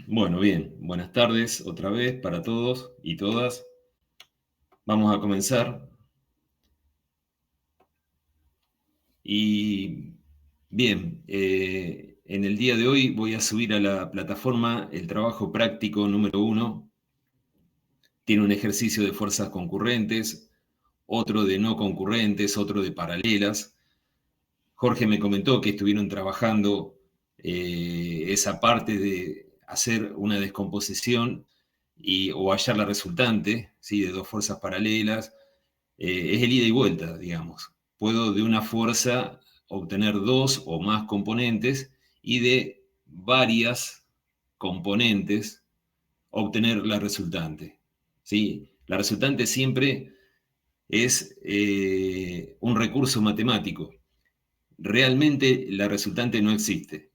Bueno, bien, buenas tardes otra vez para todos y todas. Vamos a comenzar. Y bien, en el día de hoy voy a subir a la plataforma el trabajo práctico número 1. Tiene un ejercicio de fuerzas concurrentes, otro de no concurrentes, otro de paralelas. Jorge me comentó que estuvieron trabajando esa parte de hacer una descomposición o hallar la resultante, ¿sí? De dos fuerzas paralelas. Es el ida y vuelta, digamos. Puedo de una fuerza obtener dos o más componentes y de varias componentes obtener la resultante, ¿sí? La resultante siempre es un recurso matemático. Realmente la resultante no existe,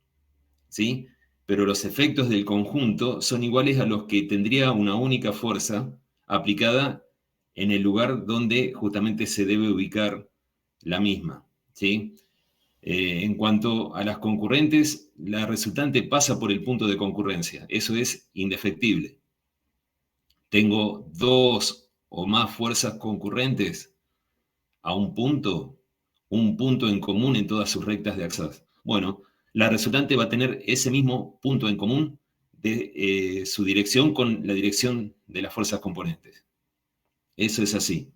¿sí? Pero los efectos del conjunto son iguales a los que tendría una única fuerza aplicada en el lugar donde justamente se debe ubicar la misma, ¿sí? En cuanto a las concurrentes, la resultante pasa por el punto de concurrencia. Eso es indefectible. Tengo dos o más fuerzas concurrentes a un punto en común en todas sus rectas de axas. Bueno, la resultante va a tener ese mismo punto en común de su dirección con la dirección de las fuerzas componentes. Eso es así.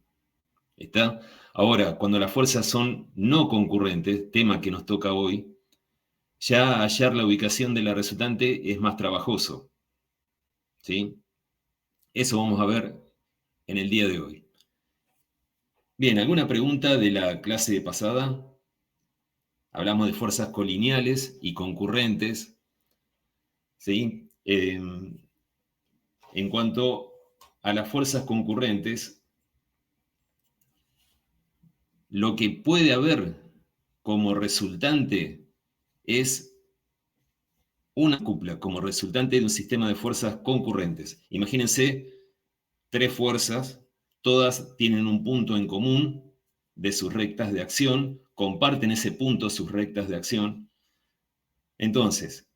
¿Está? Ahora, cuando las fuerzas son no concurrentes, tema que nos toca hoy, ya hallar la ubicación de la resultante es más trabajoso, ¿sí? Eso vamos a ver en el día de hoy. Bien, ¿alguna pregunta de la clase pasada? Hablamos de fuerzas colineales y concurrentes, ¿sí? En cuanto a las fuerzas concurrentes, lo que puede haber como resultante es una cupla, como resultante de un sistema de fuerzas concurrentes. Imagínense tres fuerzas, todas tienen un punto en común de sus rectas de acción, comparten ese punto, sus rectas de acción. Entonces,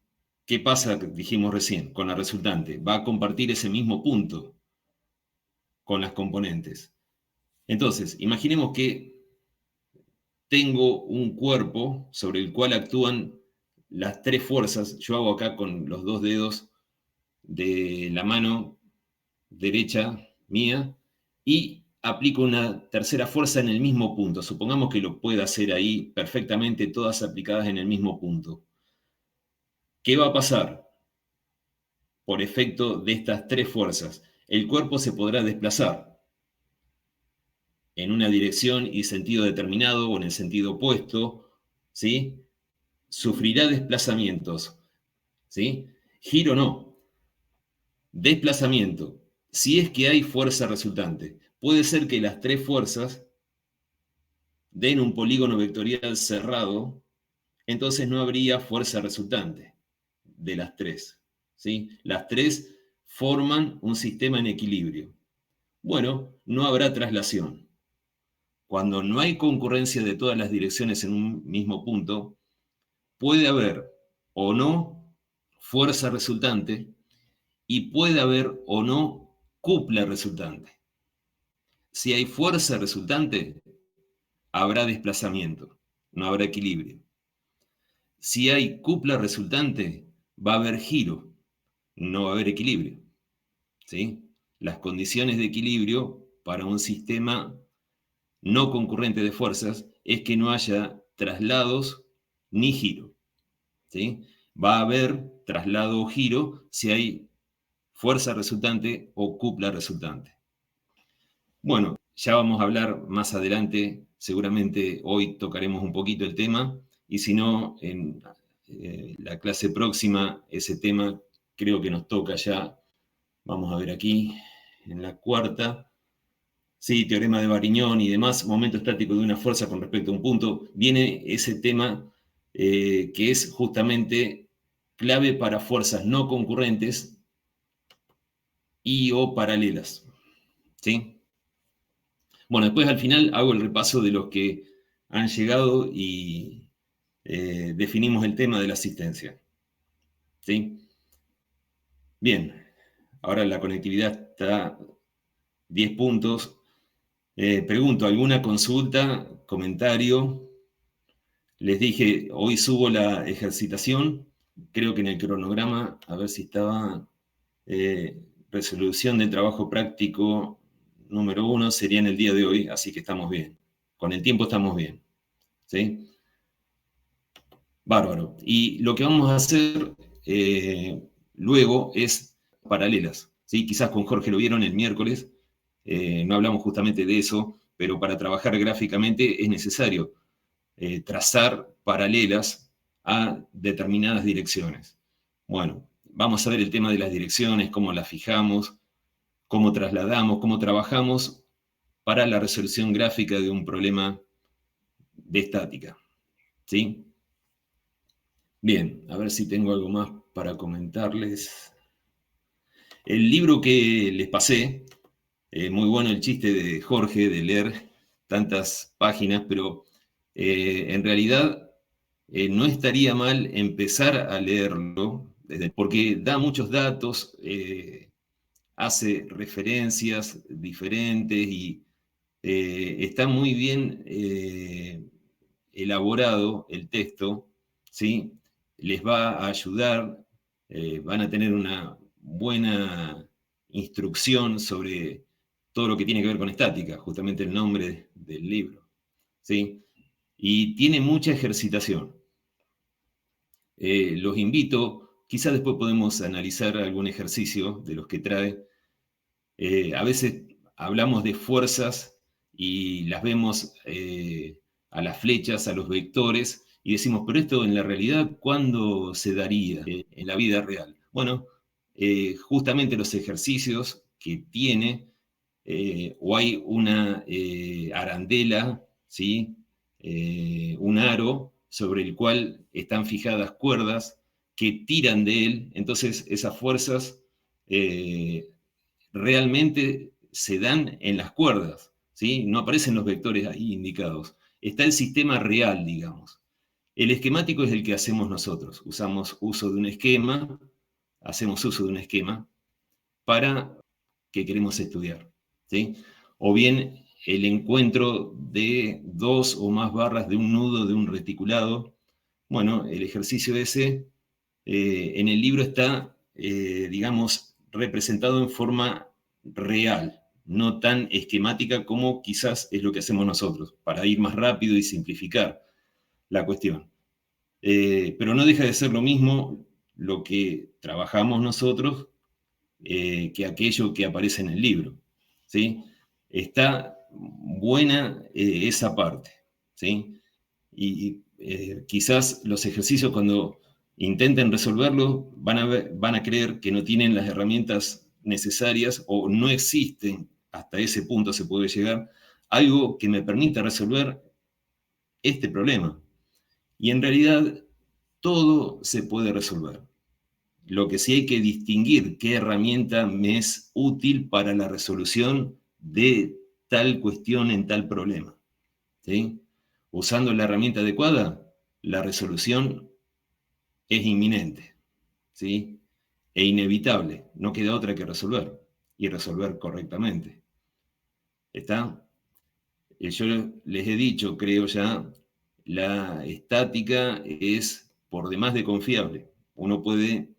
¿qué pasa, dijimos recién, con la resultante? Va a compartir ese mismo punto con las componentes. Entonces, imaginemos que tengo un cuerpo sobre el cual actúan las tres fuerzas. Yo hago acá con los dos dedos de la mano derecha mía y aplico una tercera fuerza en el mismo punto. Supongamos que lo pueda hacer ahí perfectamente, todas aplicadas en el mismo punto. ¿Qué va a pasar? Por efecto de estas tres fuerzas, el cuerpo se podrá desplazar en una dirección y sentido determinado o en el sentido opuesto, ¿sí? Sufrirá desplazamientos, ¿sí? Giro no. Desplazamiento. Si es que hay fuerza resultante, puede ser que las tres fuerzas den un polígono vectorial cerrado, entonces no habría fuerza resultante de las tres, ¿sí? Las tres forman un sistema en equilibrio. Bueno, no habrá traslación. Cuando no hay concurrencia de todas las direcciones en un mismo punto, puede haber o no fuerza resultante y puede haber o no cupla resultante. Si hay fuerza resultante, habrá desplazamiento, no habrá equilibrio. Si hay cupla resultante, va a haber giro, no va a haber equilibrio, ¿sí? Las condiciones de equilibrio para un sistema no concurrente de fuerzas es que no haya traslados ni giro, ¿sí? Va a haber traslado o giro si hay fuerza resultante o cupla resultante. Bueno, ya vamos a hablar más adelante, seguramente hoy tocaremos un poquito el tema, y si no, en la clase próxima, ese tema creo que nos toca ya, vamos a ver aquí, en la cuarta, sí, teorema de Varignón y demás, momento estático de una fuerza con respecto a un punto, viene ese tema que es justamente clave para fuerzas no concurrentes y o paralelas, ¿sí? Bueno, después al final hago el repaso de los que han llegado y definimos el tema de la asistencia, ¿sí? Bien, ahora la conectividad está 10 puntos. Pregunto, ¿alguna consulta, comentario? Les dije, hoy subo la ejercitación, creo que en el cronograma, a ver si estaba, resolución del trabajo práctico número 1 sería en el día de hoy, así que estamos bien. Con el tiempo estamos bien, ¿sí? Bárbaro. Y lo que vamos a hacer luego es paralelas, ¿sí? Quizás con Jorge lo vieron el miércoles, no hablamos justamente de eso, pero para trabajar gráficamente es necesario trazar paralelas a determinadas direcciones. Bueno, vamos a ver el tema de las direcciones, cómo las fijamos, cómo trasladamos, cómo trabajamos para la resolución gráfica de un problema de estática, ¿sí? Bien, a ver si tengo algo más para comentarles. El libro que les pasé, muy bueno el chiste de Jorge de leer tantas páginas, pero en realidad no estaría mal empezar a leerlo, porque da muchos datos, hace referencias diferentes y está muy bien elaborado el texto, ¿sí? Les va a ayudar, van a tener una buena instrucción sobre todo lo que tiene que ver con estática, justamente el nombre del libro, ¿sí? Y tiene mucha ejercitación. Los invito, quizás después podemos analizar algún ejercicio de los que trae. A veces hablamos de fuerzas y las vemos a las flechas, a los vectores, y decimos, pero esto en la realidad, ¿cuándo se daría en la vida real? Bueno, justamente los ejercicios que tiene, o hay una arandela, ¿sí? Un aro sobre el cual están fijadas cuerdas que tiran de él, entonces esas fuerzas realmente se dan en las cuerdas, ¿sí? No aparecen los vectores ahí indicados. Está el sistema real, digamos. El esquemático es el que hacemos nosotros. Usamos uso de un esquema, hacemos uso de un esquema para que queremos estudiar, ¿sí? O bien el encuentro de dos o más barras de un nudo de un reticulado. Bueno, el ejercicio ese en el libro está, digamos, representado en forma real, no tan esquemática como quizás es lo que hacemos nosotros, para ir más rápido y simplificar la cuestión. Pero no deja de ser lo mismo lo que trabajamos nosotros que aquello que aparece en el libro, ¿sí? Está buena esa parte, ¿sí? Y quizás los ejercicios cuando intenten resolverlo van a creer que no tienen las herramientas necesarias o no existen, hasta ese punto se puede llegar, algo que me permita resolver este problema. Y en realidad todo se puede resolver. Lo que sí hay que distinguir qué herramienta me es útil para la resolución de tal cuestión en tal problema, ¿sí? Usando la herramienta adecuada, la resolución es inminente, ¿sí? E inevitable. No queda otra que resolver y resolver correctamente. ¿Está? Yo les he dicho, creo ya, la estática es por demás de confiable. Uno puede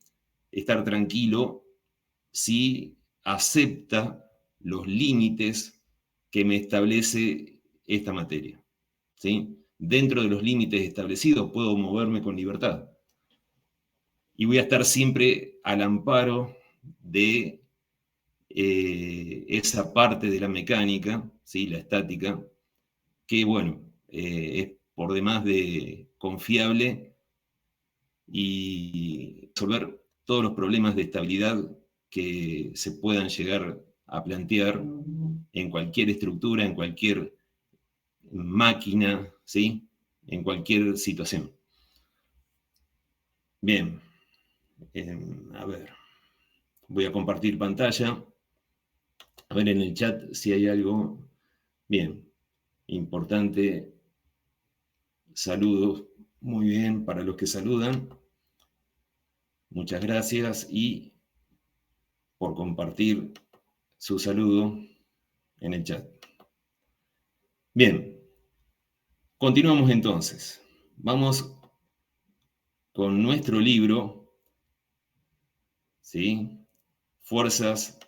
estar tranquilo si acepta los límites que me establece esta materia, ¿sí? Dentro de los límites establecidos puedo moverme con libertad. Y voy a estar siempre al amparo de esa parte de la mecánica, ¿sí? La estática, que bueno, es por demás de confiable y resolver todos los problemas de estabilidad que se puedan llegar a plantear en cualquier estructura, en cualquier máquina, ¿sí? En cualquier situación. Bien, a ver, voy a compartir pantalla, a ver en el chat si hay algo. Bien, importante, saludos, muy bien para los que saludan, muchas gracias y por compartir su saludo en el chat. Bien, continuamos entonces. Vamos con nuestro libro, ¿sí? Fuerzas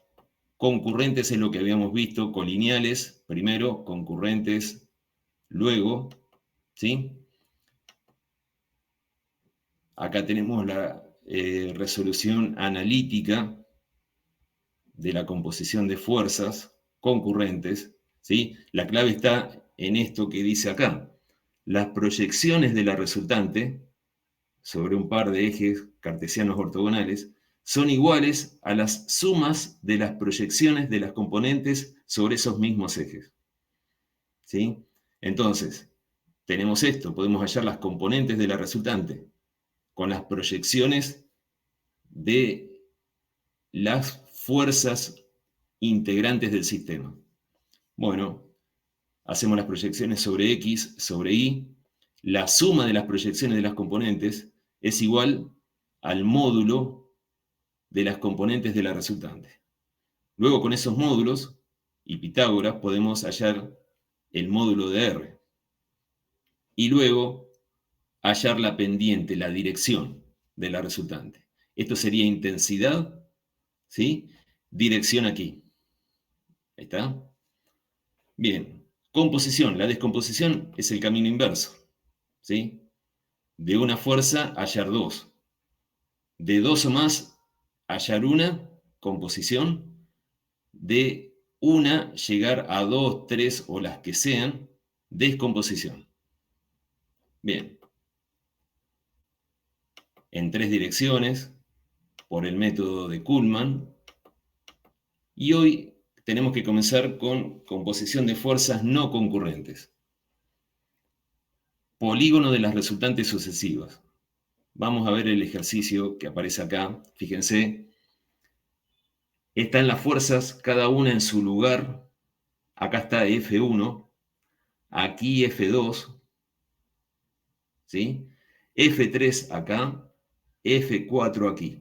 concurrentes es lo que habíamos visto, colineales, primero, concurrentes, luego, ¿sí? Acá tenemos la resolución analítica de la composición de fuerzas concurrentes, ¿sí? La clave está en esto que dice acá. Las proyecciones de la resultante sobre un par de ejes cartesianos ortogonales son iguales a las sumas de las proyecciones de las componentes sobre esos mismos ejes, ¿sí? Entonces, tenemos esto, podemos hallar las componentes de la resultante con las proyecciones de las fuerzas integrantes del sistema. Bueno, hacemos las proyecciones sobre X, sobre Y. La suma de las proyecciones de las componentes es igual al módulo de las componentes de la resultante. Luego, con esos módulos y Pitágoras, podemos hallar el módulo de R. Y luego, hallar la pendiente, la dirección de la resultante. Esto sería intensidad, ¿sí? Dirección aquí. ¿Ahí está? Bien. Composición. La descomposición es el camino inverso, ¿sí? De una fuerza, hallar dos. De dos o más, hallar una, composición. De una, llegar a dos, tres o las que sean, descomposición. Bien. En tres direcciones, por el método de Kuhlmann. Y hoy tenemos que comenzar con composición de fuerzas no concurrentes. Polígono de las resultantes sucesivas. Vamos a ver el ejercicio que aparece acá. Fíjense, están las fuerzas, cada una en su lugar. Acá está F1, aquí F2, ¿sí? F3 acá, F4 aquí.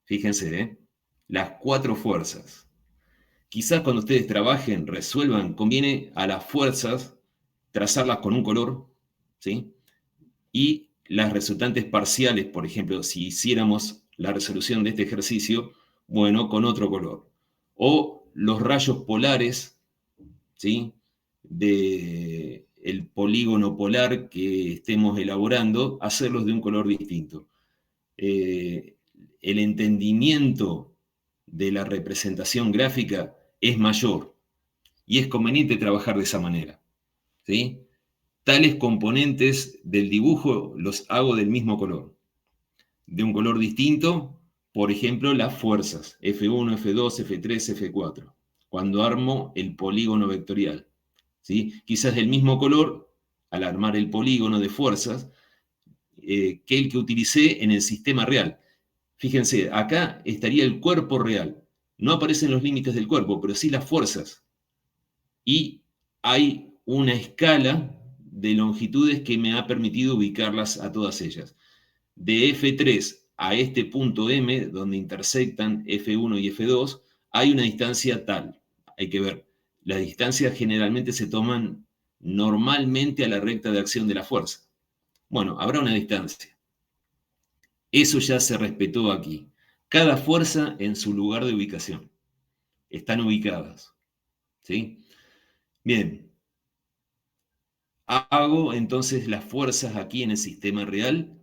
Fíjense, las cuatro fuerzas. Quizás cuando ustedes trabajen, resuelvan, conviene a las fuerzas trazarlas con un color, ¿sí? Y las resultantes parciales, por ejemplo, si hiciéramos la resolución de este ejercicio, bueno, con otro color. O los rayos polares, ¿sí? De el polígono polar que estemos elaborando, hacerlos de un color distinto. El entendimiento de la representación gráfica es mayor y es conveniente trabajar de esa manera, ¿sí? Tales componentes del dibujo los hago del mismo color. De un color distinto, por ejemplo, las fuerzas, F1, F2, F3, F4, cuando armo el polígono vectorial, ¿sí? Quizás del mismo color, al armar el polígono de fuerzas, que el que utilicé en el sistema real. Fíjense, acá estaría el cuerpo real. No aparecen los límites del cuerpo, pero sí las fuerzas. Y hay una escala de longitudes que me ha permitido ubicarlas a todas ellas. De F3 a este punto M, donde intersectan F1 y F2, hay una distancia tal. Hay que ver, las distancias generalmente se toman normalmente a la recta de acción de la fuerza. Bueno, habrá una distancia. Eso ya se respetó aquí. Cada fuerza en su lugar de ubicación. Están ubicadas, ¿sí? Bien. Hago entonces las fuerzas aquí en el sistema real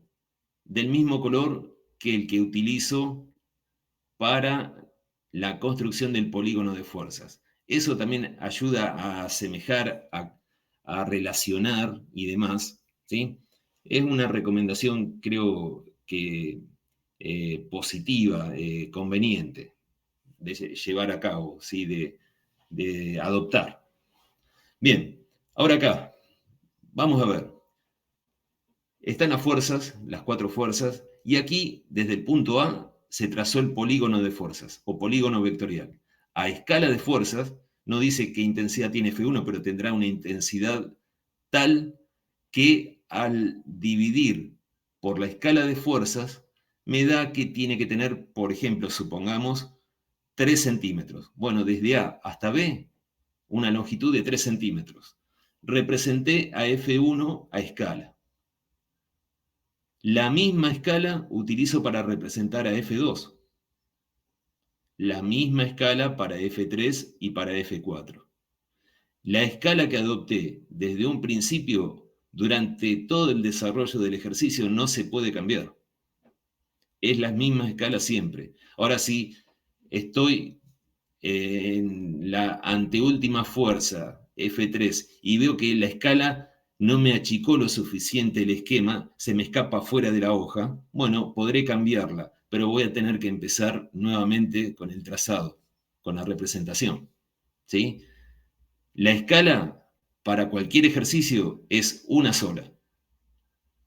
del mismo color que el que utilizo para la construcción del polígono de fuerzas. Eso también ayuda a asemejar, a relacionar y demás, ¿sí? Es una recomendación, creo que positiva, conveniente de llevar a cabo, ¿sí? De adoptar. Bien, ahora acá, vamos a ver. Están las fuerzas, las cuatro fuerzas, y aquí, desde el punto A, se trazó el polígono de fuerzas, o polígono vectorial. A escala de fuerzas, no dice qué intensidad tiene F1, pero tendrá una intensidad tal que al dividir por la escala de fuerzas, me da que tiene que tener, por ejemplo, supongamos, 3 centímetros. Bueno, desde A hasta B, una longitud de 3 centímetros. Representé a F1 a escala. La misma escala utilizo para representar a F2. La misma escala para F3 y para F4. La escala que adopté desde un principio durante todo el desarrollo del ejercicio no se puede cambiar. Es la misma escala siempre. Ahora, si estoy en la anteúltima fuerza, F3, y veo que la escala no me achicó lo suficiente el esquema, se me escapa fuera de la hoja, bueno, podré cambiarla, pero voy a tener que empezar nuevamente con el trazado, con la representación. ¿Sí? La escala para cualquier ejercicio es una sola.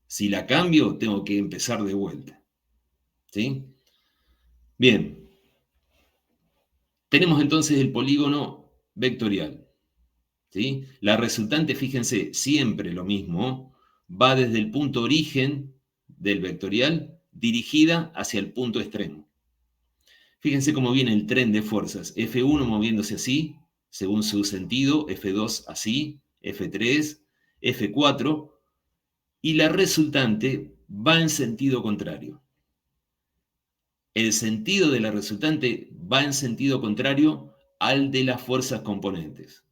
Si la cambio, tengo que empezar de vuelta. ¿Sí? Bien. Tenemos entonces el polígono vectorial. ¿Sí? La resultante, fíjense, siempre lo mismo, va desde el punto origen del vectorial dirigida hacia el punto extremo. Fíjense cómo viene el tren de fuerzas. F1 moviéndose así, según su sentido, F2 así, F3, F4, y la resultante va en sentido contrario. El sentido de la resultante va en sentido contrario al de las fuerzas componentes.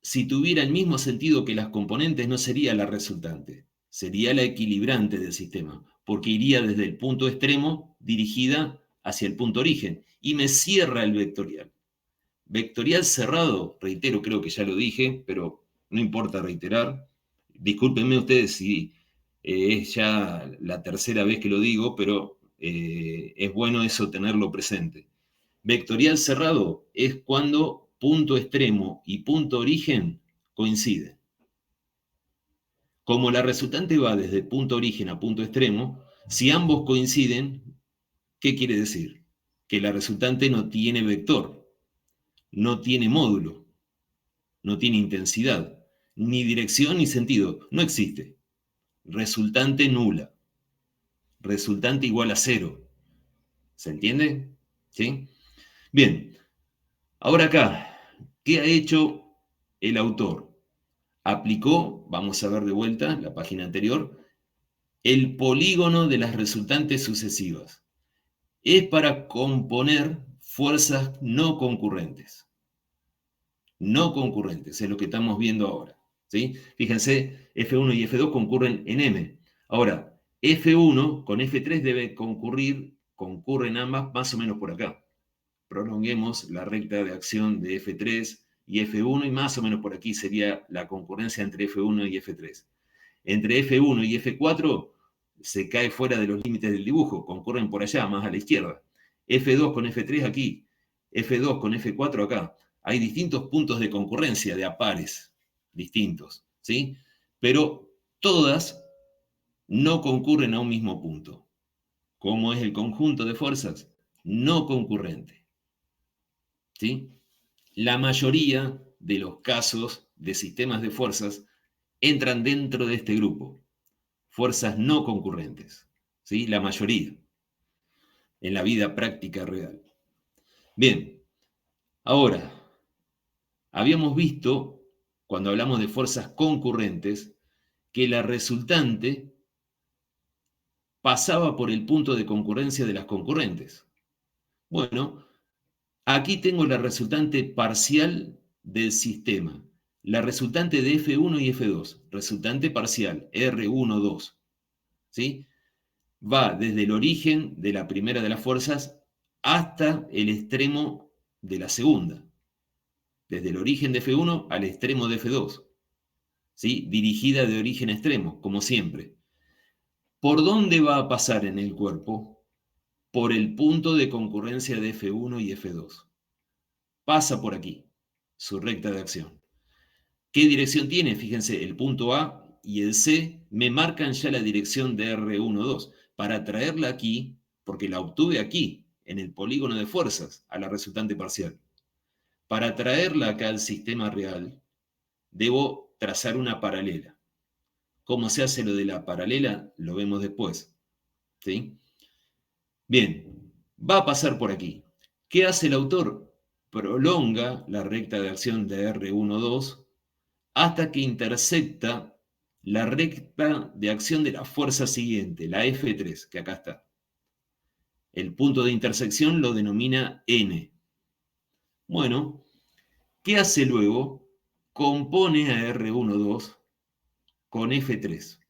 Si tuviera el mismo sentido que las componentes, no sería la resultante, sería la equilibrante del sistema, porque iría desde el punto extremo dirigida hacia el punto origen y me cierra el vectorial. Vectorial cerrado, reitero, creo que ya lo dije, pero no importa reiterar. Discúlpenme ustedes si es ya la tercera vez que lo digo, pero es bueno eso tenerlo presente. Vectorial cerrado es cuando punto extremo y punto origen coinciden. Como la resultante va desde punto origen a punto extremo, si ambos coinciden, ¿qué quiere decir? Que la resultante no tiene vector, no tiene módulo, no tiene intensidad, ni dirección ni sentido, no existe. Resultante nula. Resultante igual a cero. ¿Se entiende? ¿Sí? Bien, ahora acá, ¿qué ha hecho el autor? Aplicó, vamos a ver de vuelta la página anterior, el polígono de las resultantes sucesivas. Es para componer fuerzas no concurrentes. No concurrentes, es lo que estamos viendo ahora. ¿Sí? Fíjense, F1 y F2 concurren en M. Ahora, F1 con F3 debe concurren ambas más o menos por acá. Prolonguemos la recta de acción de F3 y F1 y más o menos por aquí sería la concurrencia entre F1 y F3. Entre F1 y F4 se cae fuera de los límites del dibujo, concurren por allá, más a la izquierda. F2 con F3 aquí, F2 con F4 acá. Hay distintos puntos de concurrencia, de apares distintos, ¿sí? Pero todas no concurren a un mismo punto. ¿Cómo es el conjunto de fuerzas? No concurrente, ¿sí? La mayoría de los casos de sistemas de fuerzas entran dentro de este grupo. Fuerzas no concurrentes, ¿sí? La mayoría, en la vida práctica real. Bien, ahora, habíamos visto, cuando hablamos de fuerzas concurrentes, que la resultante pasaba por el punto de concurrencia de las concurrentes. Bueno, aquí tengo la resultante parcial del sistema, la resultante de F1 y F2, resultante parcial, R1, 2, ¿sí? Va desde el origen de la primera de las fuerzas hasta el extremo de la segunda. Desde el origen de F1 al extremo de F2. ¿Sí? Dirigida de origen a extremo, como siempre. ¿Por dónde va a pasar en el cuerpo? Por el punto de concurrencia de F1 y F2. Pasa por aquí, su recta de acción. ¿Qué dirección tiene? Fíjense, el punto A y el C me marcan ya la dirección de R1, 2. Para traerla aquí, porque la obtuve aquí, en el polígono de fuerzas, a la resultante parcial. Para traerla acá al sistema real, debo trazar una paralela. ¿Cómo se hace lo de la paralela? Lo vemos después. ¿sí? Bien, va a pasar por aquí. ¿Qué hace el autor? Prolonga la recta de acción de R12 hasta que intersecta la recta de acción de la fuerza siguiente, la F3, que acá está. El punto de intersección lo denomina N. Bueno, ¿qué hace luego? Compone a R12 con F3.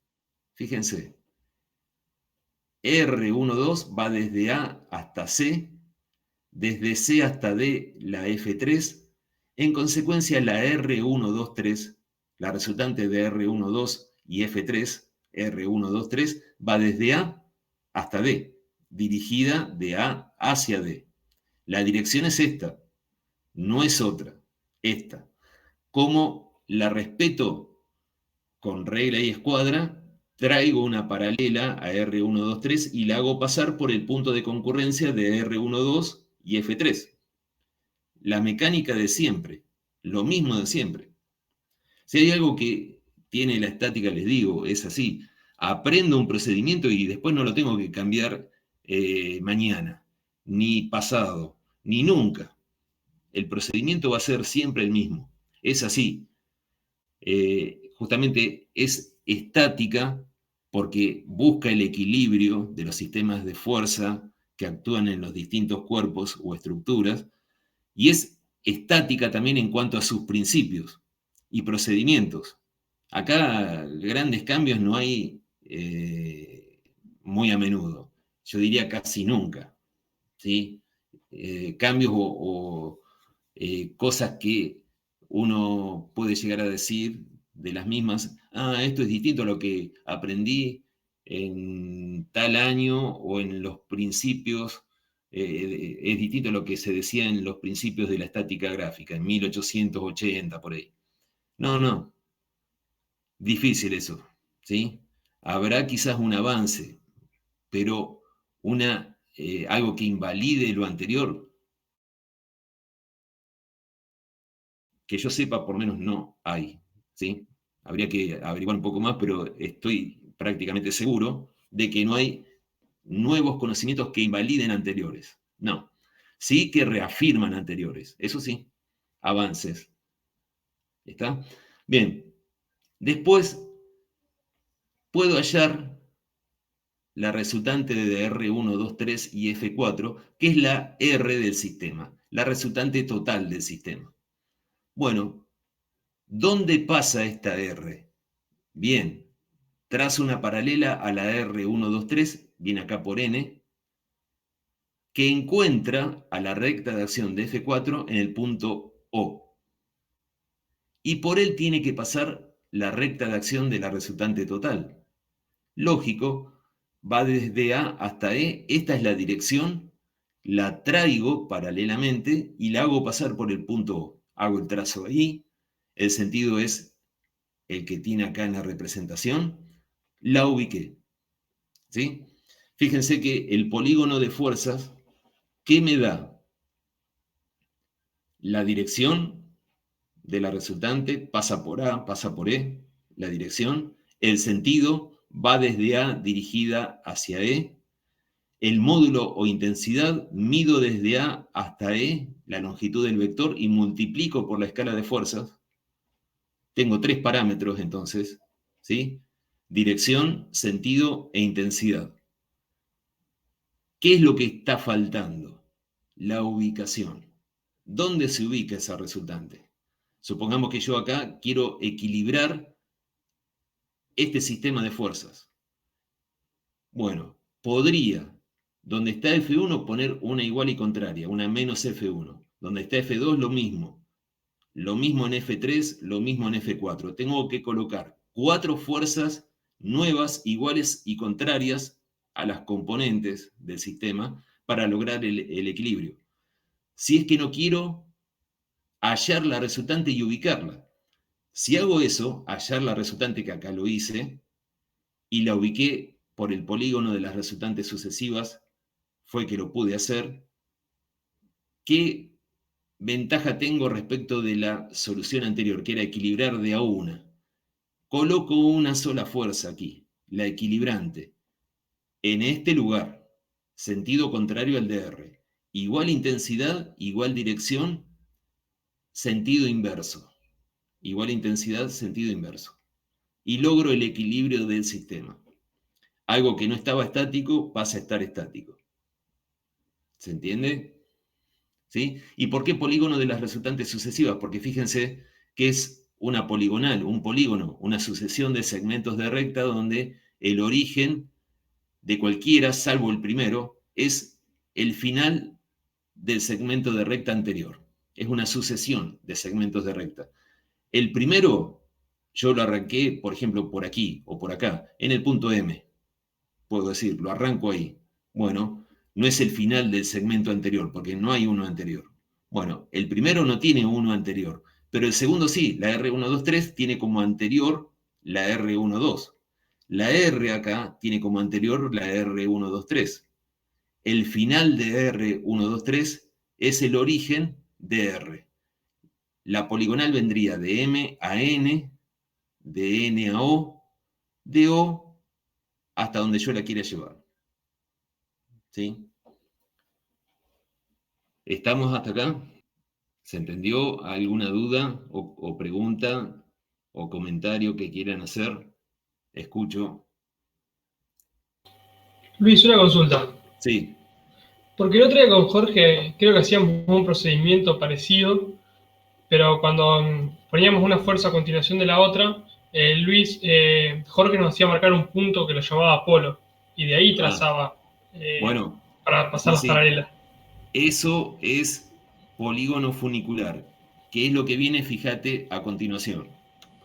Fíjense, R12 va desde A hasta C, desde C hasta D la F3, en consecuencia la R123, la resultante de R12 y F3, R123, va desde A hasta D, dirigida de A hacia D. La dirección es esta, no es otra, esta. ¿Cómo la respeto? Con regla y escuadra, traigo una paralela a R123 y la hago pasar por el punto de concurrencia de R12 y F3. La mecánica de siempre, lo mismo de siempre. Si hay algo que tiene la estática, les digo, es así. Aprendo un procedimiento y después no lo tengo que cambiar mañana, ni pasado, ni nunca. El procedimiento va a ser siempre el mismo. Es así. Justamente es estática porque busca el equilibrio de los sistemas de fuerza que actúan en los distintos cuerpos o estructuras, y es estática también en cuanto a sus principios y procedimientos. Acá grandes cambios no hay muy a menudo, yo diría casi nunca, ¿sí? Cambios o cosas que uno puede llegar a decir de las mismas, esto es distinto a lo que aprendí en tal año o en los principios, es distinto a lo que se decía en los principios de la estática gráfica, en 1880, por ahí. No, no, difícil eso, ¿sí? Habrá quizás un avance, pero algo que invalide lo anterior, que yo sepa, por lo menos no hay, ¿sí? Habría que averiguar un poco más, pero estoy prácticamente seguro de que no hay nuevos conocimientos que invaliden anteriores. No. Sí que reafirman anteriores. Eso sí, avances. ¿Está? Bien. Después puedo hallar la resultante de R1, 2, 3 y F4, que es la R del sistema, la resultante total del sistema. Bueno, ¿dónde pasa esta R? Bien, trazo una paralela a la R123, viene acá por N, que encuentra a la recta de acción de F4 en el punto O. Y por él tiene que pasar la recta de acción de la resultante total. Lógico, va desde A hasta E, esta es la dirección, la traigo paralelamente y la hago pasar por el punto O. Hago el trazo ahí, el sentido es el que tiene acá en la representación, la ubiqué. ¿Sí? Fíjense que el polígono de fuerzas, ¿qué me da? La dirección de la resultante pasa por A, pasa por E, la dirección, el sentido va desde A dirigida hacia E, el módulo o intensidad mido desde A hasta E, la longitud del vector, y multiplico por la escala de fuerzas. Tengo tres parámetros entonces, ¿sí? Dirección, sentido e intensidad. ¿Qué es lo que está faltando? La ubicación. ¿Dónde se ubica esa resultante? Supongamos que yo acá quiero equilibrar este sistema de fuerzas. Bueno, podría, donde está F1, poner una igual y contraria, una menos F1. Donde está F2, lo mismo. Lo mismo en F3, lo mismo en F4. Tengo que colocar cuatro fuerzas nuevas, iguales y contrarias a las componentes del sistema para lograr el equilibrio. Si es que no quiero hallar la resultante y ubicarla. Si hago eso, hallar la resultante, que acá lo hice, y la ubiqué por el polígono de las resultantes sucesivas, fue que lo pude hacer, ¿qué ventaja tengo respecto de la solución anterior, que era equilibrar de a una? Coloco una sola fuerza aquí, la equilibrante. en este lugar, sentido contrario al DR. Igual intensidad, igual dirección, sentido inverso. Igual intensidad, sentido inverso. Y logro el equilibrio del sistema. Algo que no estaba estático pasa a estar estático. ¿Se entiende? ¿Sí? ¿Y por qué polígono de las resultantes sucesivas? Porque fíjense que es una poligonal, un polígono, una sucesión de segmentos de recta donde el origen de cualquiera, salvo el primero, es el final del segmento de recta anterior. Es una sucesión de segmentos de recta. El primero, yo lo arranqué, por ejemplo, por aquí o por acá, en el punto M. Puedo decir, lo arranco ahí. Bueno, no es el final del segmento anterior, porque no hay uno anterior. Bueno, el primero no tiene uno anterior, pero el segundo sí, la R123 tiene como anterior la R12. La R acá tiene como anterior la R123. El final de R123 es el origen de R. La poligonal vendría de M a N, de N a O, de O hasta donde yo la quiera llevar. ¿Sí? ¿Estamos hasta acá? ¿Se entendió? ¿Alguna duda o pregunta o comentario que quieran hacer? Escucho. Luis, una consulta. Sí. Porque el otro día con Jorge creo que hacíamos un procedimiento parecido, pero cuando poníamos una fuerza a continuación de la otra, Jorge nos hacía marcar un punto que lo llamaba polo, y de ahí Ah, trazaba bueno, para pasar sí, las sí. paralelas. Eso es polígono funicular, que es lo que viene, fíjate, a continuación.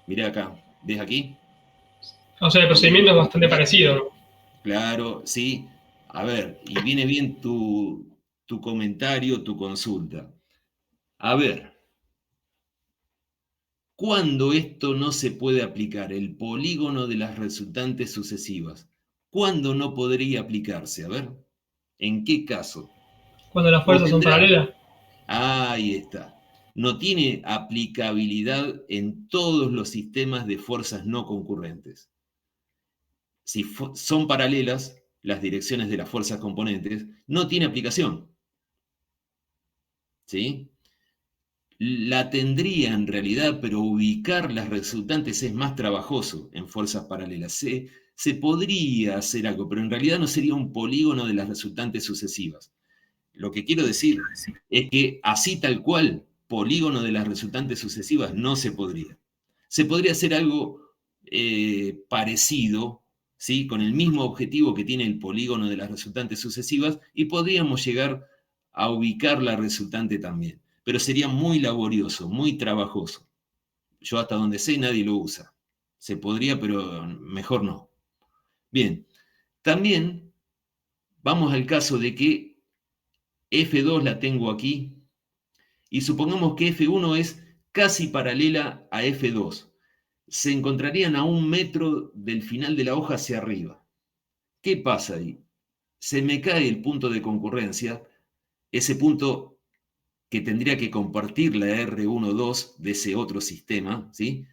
Mirá acá, ¿ves aquí? O sea, el Polígono procedimiento es bastante funicular. parecido, ¿no? Claro, sí. A ver, y viene bien tu comentario, tu consulta. A ver, ¿cuándo esto no se puede aplicar? El polígono de las resultantes sucesivas. ¿Cuándo no podría aplicarse? A ver, ¿en qué caso? Cuando las ¿O fuerzas son tendrá? paralelas. Ahí está. No tiene aplicabilidad en todos los sistemas de fuerzas no concurrentes. Si son paralelas las direcciones de las fuerzas componentes, no tiene aplicación. ¿Sí? La tendría en realidad, pero ubicar las resultantes es más trabajoso en fuerzas paralelas. Se podría hacer algo, pero en realidad no sería un polígono de las resultantes sucesivas. Lo que quiero decir es que así tal cual, polígono de las resultantes sucesivas no se podría. Se podría hacer algo parecido, ¿sí? Con el mismo objetivo que tiene el polígono de las resultantes sucesivas y podríamos llegar a ubicar la resultante también. Pero sería muy laborioso, muy trabajoso. Yo hasta donde sé nadie lo usa. Se podría, pero mejor no. Bien, también vamos al caso de que F2 la tengo aquí y supongamos que F1 es casi paralela a F2. Se encontrarían a 1 metro del final de la hoja hacia arriba. ¿Qué pasa ahí? Se me cae el punto de concurrencia, ese punto que tendría que compartir la R12 de ese otro sistema, ¿sí?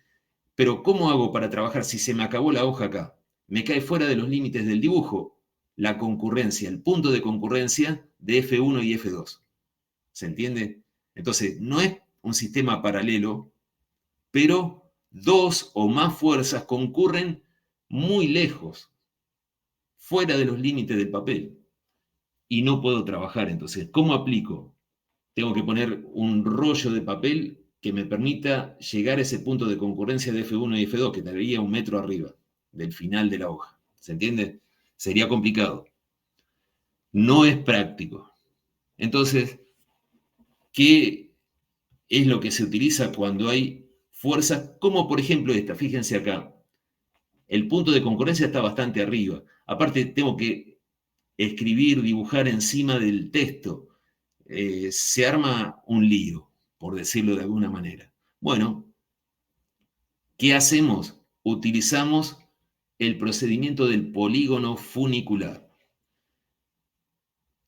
Pero ¿cómo hago para trabajar si se me acabó la hoja acá? Me cae fuera de los límites del dibujo la concurrencia, el punto de concurrencia de F1 y F2. ¿Se entiende? Entonces, no es un sistema paralelo, pero dos o más fuerzas concurren muy lejos, fuera de los límites del papel, y no puedo trabajar. Entonces, ¿cómo aplico? Tengo que poner un rollo de papel que me permita llegar a ese punto de concurrencia de F1 y F2, que estaría 1 metro arriba del final de la hoja. ¿Se entiende? Sería complicado. No es práctico. Entonces, ¿qué es lo que se utiliza cuando hay fuerzas como por ejemplo esta? Fíjense acá, el punto de concurrencia está bastante arriba. Aparte, tengo que escribir, dibujar encima del texto. Se arma un lío, por decirlo de alguna manera. Bueno, ¿qué hacemos? Utilizamos el procedimiento del polígono funicular.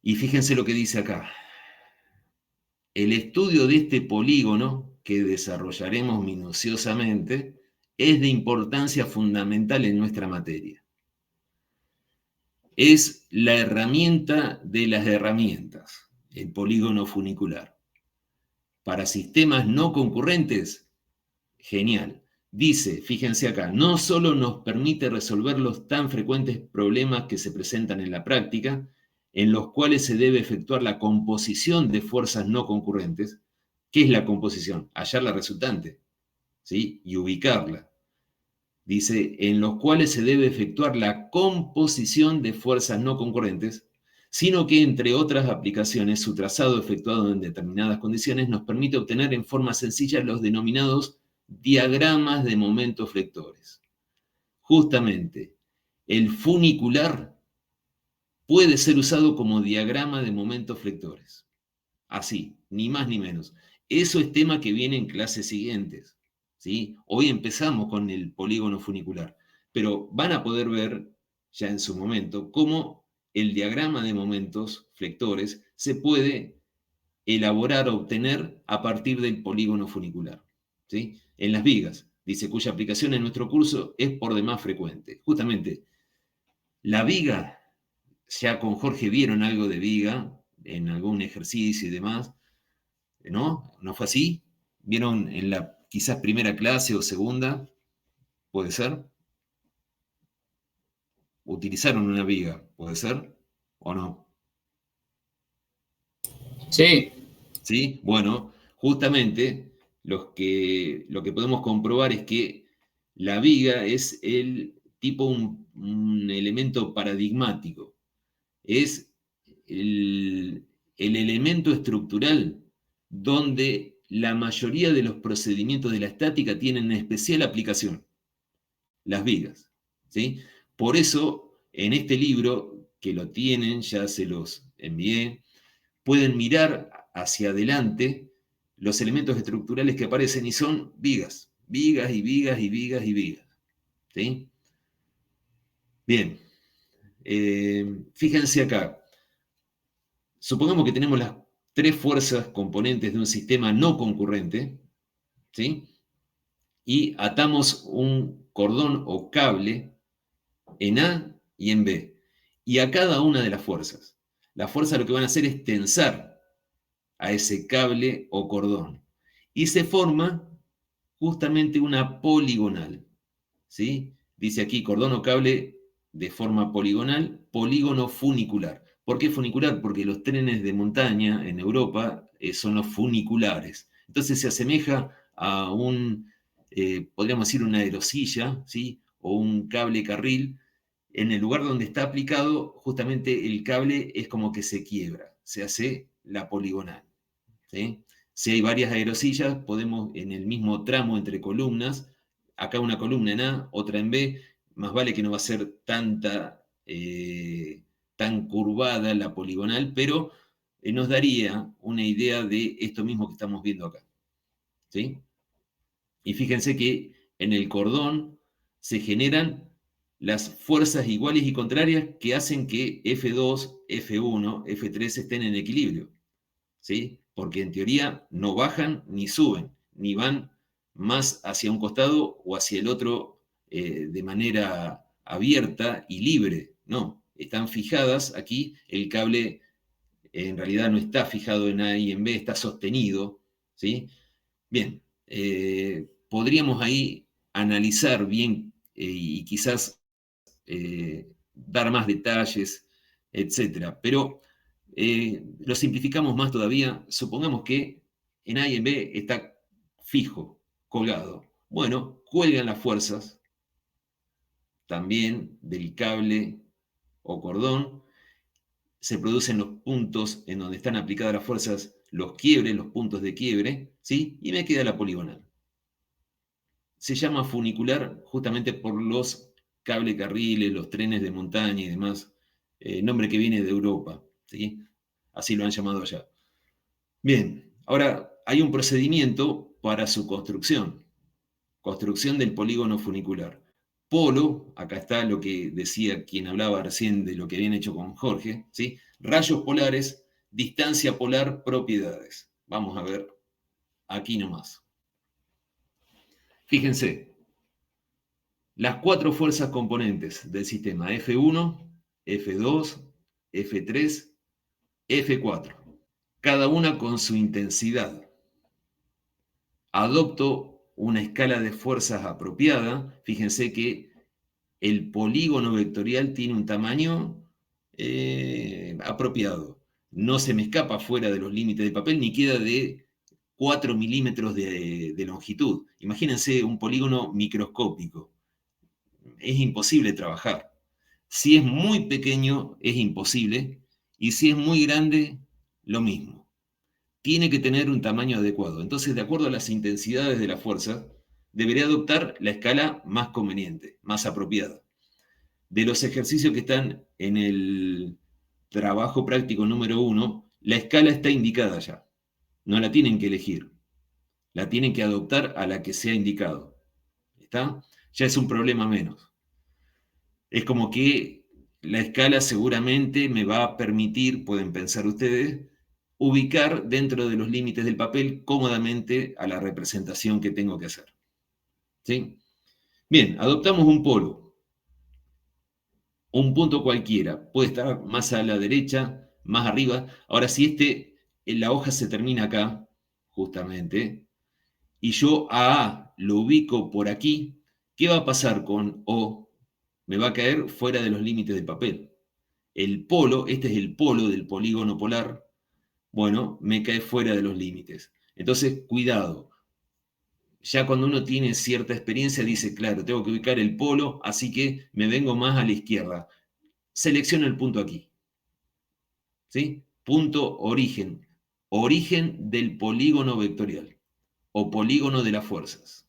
Y fíjense lo que dice acá. El estudio de este polígono, que desarrollaremos minuciosamente, es de importancia fundamental en nuestra materia. es la herramienta de las herramientas, el polígono funicular. Para sistemas no concurrentes, genial. Dice, fíjense acá, no solo nos permite resolver los tan frecuentes problemas que se presentan en la práctica, en los cuales se debe efectuar la composición de fuerzas no concurrentes. ¿Qué es la composición? Hallar la resultante, ¿sí? Y ubicarla. Dice, en los cuales se debe efectuar la composición de fuerzas no concurrentes, sino que, entre otras aplicaciones, su trazado efectuado en determinadas condiciones nos permite obtener en forma sencilla los denominados diagramas de momentos flectores. Justamente, el funicular puede ser usado como diagrama de momentos flectores. Así, ni más ni menos. Eso es tema que viene en clases siguientes, ¿sí? Hoy empezamos con el polígono funicular, pero van a poder ver ya en su momento cómo el diagrama de momentos flectores se puede elaborar o obtener a partir del polígono funicular, ¿sí? En las vigas, dice, cuya aplicación en nuestro curso es por demás frecuente. Justamente, la viga, ya con Jorge vieron algo de viga en algún ejercicio y demás, ¿no? ¿No fue así? ¿Vieron en la quizás primera clase o segunda? ¿Puede ser? ¿Utilizaron una viga? ¿Puede ser? ¿O no? Sí. ¿Sí? Bueno, justamente lo que podemos comprobar es que la viga es el tipo un elemento paradigmático. Es el elemento estructural donde la mayoría de los procedimientos de la estática tienen especial aplicación, las vigas, ¿sí? Por eso, en este libro, que lo tienen, ya se los envié, pueden mirar hacia adelante los elementos estructurales que aparecen y son vigas, vigas y vigas y vigas y vigas, ¿sí? Bien, fíjense acá, supongamos que tenemos las tres fuerzas componentes de un sistema no concurrente, ¿sí? Y atamos un cordón o cable en A y en B. Y a cada una de las fuerzas. Las fuerzas lo que van a hacer es tensar a ese cable o cordón. Y se forma justamente una poligonal, ¿sí? Dice aquí cordón o cable de forma poligonal, polígono funicular. ¿Por qué funicular? Porque los trenes de montaña en Europa son los funiculares. Entonces se asemeja a podríamos decir, una aerosilla, ¿sí? O un cable carril. En el lugar donde está aplicado, justamente el cable es como que se quiebra, se hace la poligonal, ¿sí? Si hay varias aerosillas, podemos en el mismo tramo entre columnas, acá una columna en A, otra en B, más vale que no va a ser tan curvada la poligonal, pero nos daría una idea de esto mismo que estamos viendo acá, ¿sí? Y fíjense que en el cordón se generan las fuerzas iguales y contrarias que hacen que F2, F1, F3 estén en equilibrio, ¿sí? Porque en teoría no bajan ni suben, ni van más hacia un costado o hacia el otro de manera abierta y libre, no, están fijadas aquí, el cable en realidad no está fijado en A y en B, está sostenido, ¿sí? Bien, podríamos ahí analizar bien y quizás dar más detalles, etcétera. Pero lo simplificamos más todavía. Supongamos que en A y en B está fijo, colgado. Bueno, cuelgan las fuerzas también del cable o cordón. Se producen los puntos en donde están aplicadas las fuerzas, los quiebres, los puntos de quiebre, ¿sí? Y me queda la poligonal. Se llama funicular justamente por los cable carriles, los trenes de montaña y demás, nombre que viene de Europa, ¿sí? Así lo han llamado allá. Bien, ahora hay un procedimiento para su construcción del polígono funicular. Polo, acá está lo que decía quien hablaba recién de lo que habían hecho con Jorge, ¿sí? Rayos polares, distancia polar, propiedades. Vamos a ver aquí nomás. Fíjense, las cuatro fuerzas componentes del sistema F1, F2, F3, F4. Cada una con su intensidad. Adopto una escala de fuerzas apropiada. Fíjense que el polígono vectorial tiene un tamaño apropiado. No se me escapa fuera de los límites de papel ni queda de 4 milímetros de longitud. Imagínense un polígono microscópico. Es imposible trabajar. Si es muy pequeño, es imposible. Y si es muy grande, lo mismo. Tiene que tener un tamaño adecuado. Entonces, de acuerdo a las intensidades de la fuerza, deberé adoptar la escala más conveniente, más apropiada. De los ejercicios que están en el trabajo práctico número 1, la escala está indicada ya. No la tienen que elegir. La tienen que adoptar a la que sea indicado. ¿Está? Ya es un problema menos. Es como que la escala seguramente me va a permitir, pueden pensar ustedes, ubicar dentro de los límites del papel cómodamente a la representación que tengo que hacer. ¿Sí? Bien, adoptamos un polo. Un punto cualquiera. Puede estar más a la derecha, más arriba. Ahora, si la hoja se termina acá, justamente, y yo a A lo ubico por aquí, ¿qué va a pasar con O? Me va a caer fuera de los límites del papel. El polo, este es el polo del polígono polar, bueno, me cae fuera de los límites. Entonces, cuidado. Ya cuando uno tiene cierta experiencia, dice, claro, tengo que ubicar el polo, así que me vengo más a la izquierda. Selecciono el punto aquí. ¿Sí? Punto origen. Origen del polígono vectorial o polígono de las fuerzas.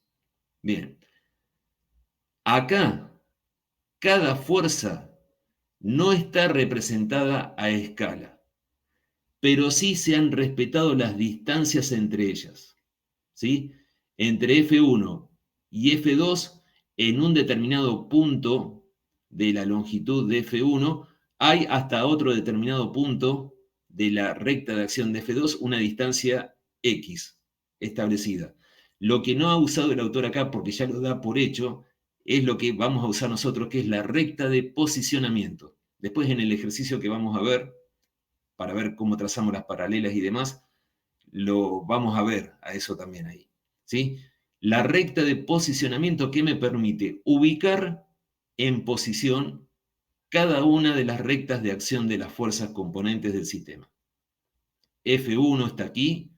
Bien. Acá, cada fuerza no está representada a escala, pero sí se han respetado las distancias entre ellas. ¿Sí? Entre F1 y F2, en un determinado punto de la longitud de F1, hay hasta otro determinado punto de la recta de acción de F2 una distancia X establecida. Lo que no ha usado el autor acá, porque ya lo da por hecho, es lo que vamos a usar nosotros, que es la recta de posicionamiento. Después en el ejercicio que vamos a ver, para ver cómo trazamos las paralelas y demás, lo vamos a ver a eso también ahí. ¿Sí? La recta de posicionamiento que me permite ubicar en posición cada una de las rectas de acción de las fuerzas componentes del sistema. F1 está aquí,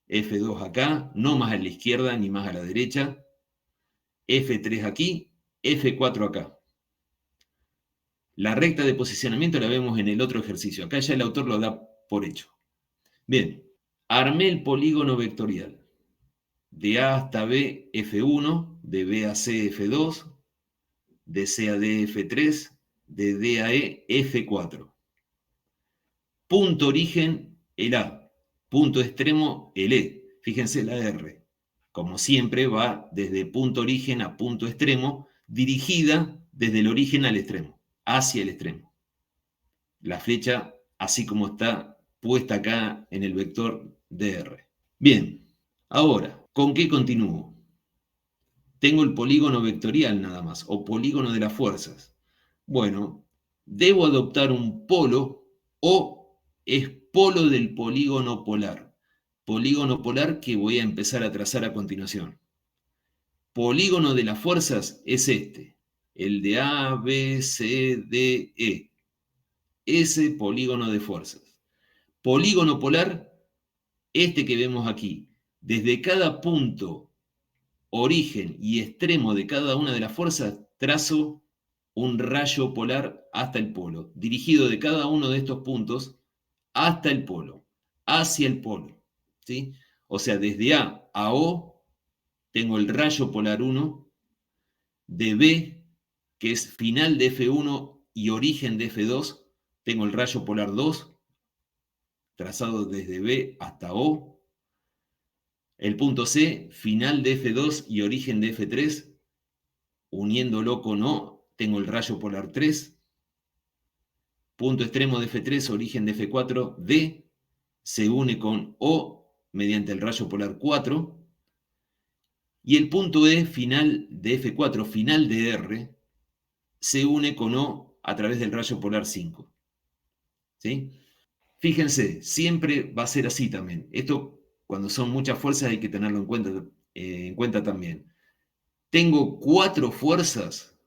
F2 acá, no más a la izquierda ni más a la derecha, F3 aquí, F4 acá. La recta de posicionamiento la vemos en el otro ejercicio. Acá ya el autor lo da por hecho. Bien, armé el polígono vectorial. De A hasta B, F1, de B a C, F2, de C a D, F3, de D a E, F4. Punto origen, el A. Punto extremo, el E. Fíjense la R. Como siempre, va desde punto origen a punto extremo, dirigida desde el origen al extremo, hacia el extremo. La flecha, así como está puesta acá en el vector DR. Bien, ahora, ¿con qué continúo? Tengo el polígono vectorial nada más, o polígono de las fuerzas. Bueno, debo adoptar un polo o es polo del polígono polar. Polígono polar que voy a empezar a trazar a continuación. Polígono de las fuerzas es este, el de A, B, C, D, E. Ese polígono de fuerzas. Polígono polar, este que vemos aquí. Desde cada punto origen y extremo de cada una de las fuerzas, trazo un rayo polar hasta el polo, dirigido de cada uno de estos puntos hasta el polo, hacia el polo. ¿Sí? O sea, desde A a O tengo el rayo polar 1, de B, que es final de F1 y origen de F2, tengo el rayo polar 2, trazado desde B hasta O. El punto C, final de F2 y origen de F3, uniéndolo con O, tengo el rayo polar 3. Punto extremo de F3, origen de F4, D, se une con O mediante el rayo polar 4. Y el punto E, final de F4, final de R, se une con O a través del rayo polar 5. ¿Sí? Fíjense, siempre va a ser así también. Esto, cuando son muchas fuerzas, hay que tenerlo en cuenta también. Tengo 4 fuerzas,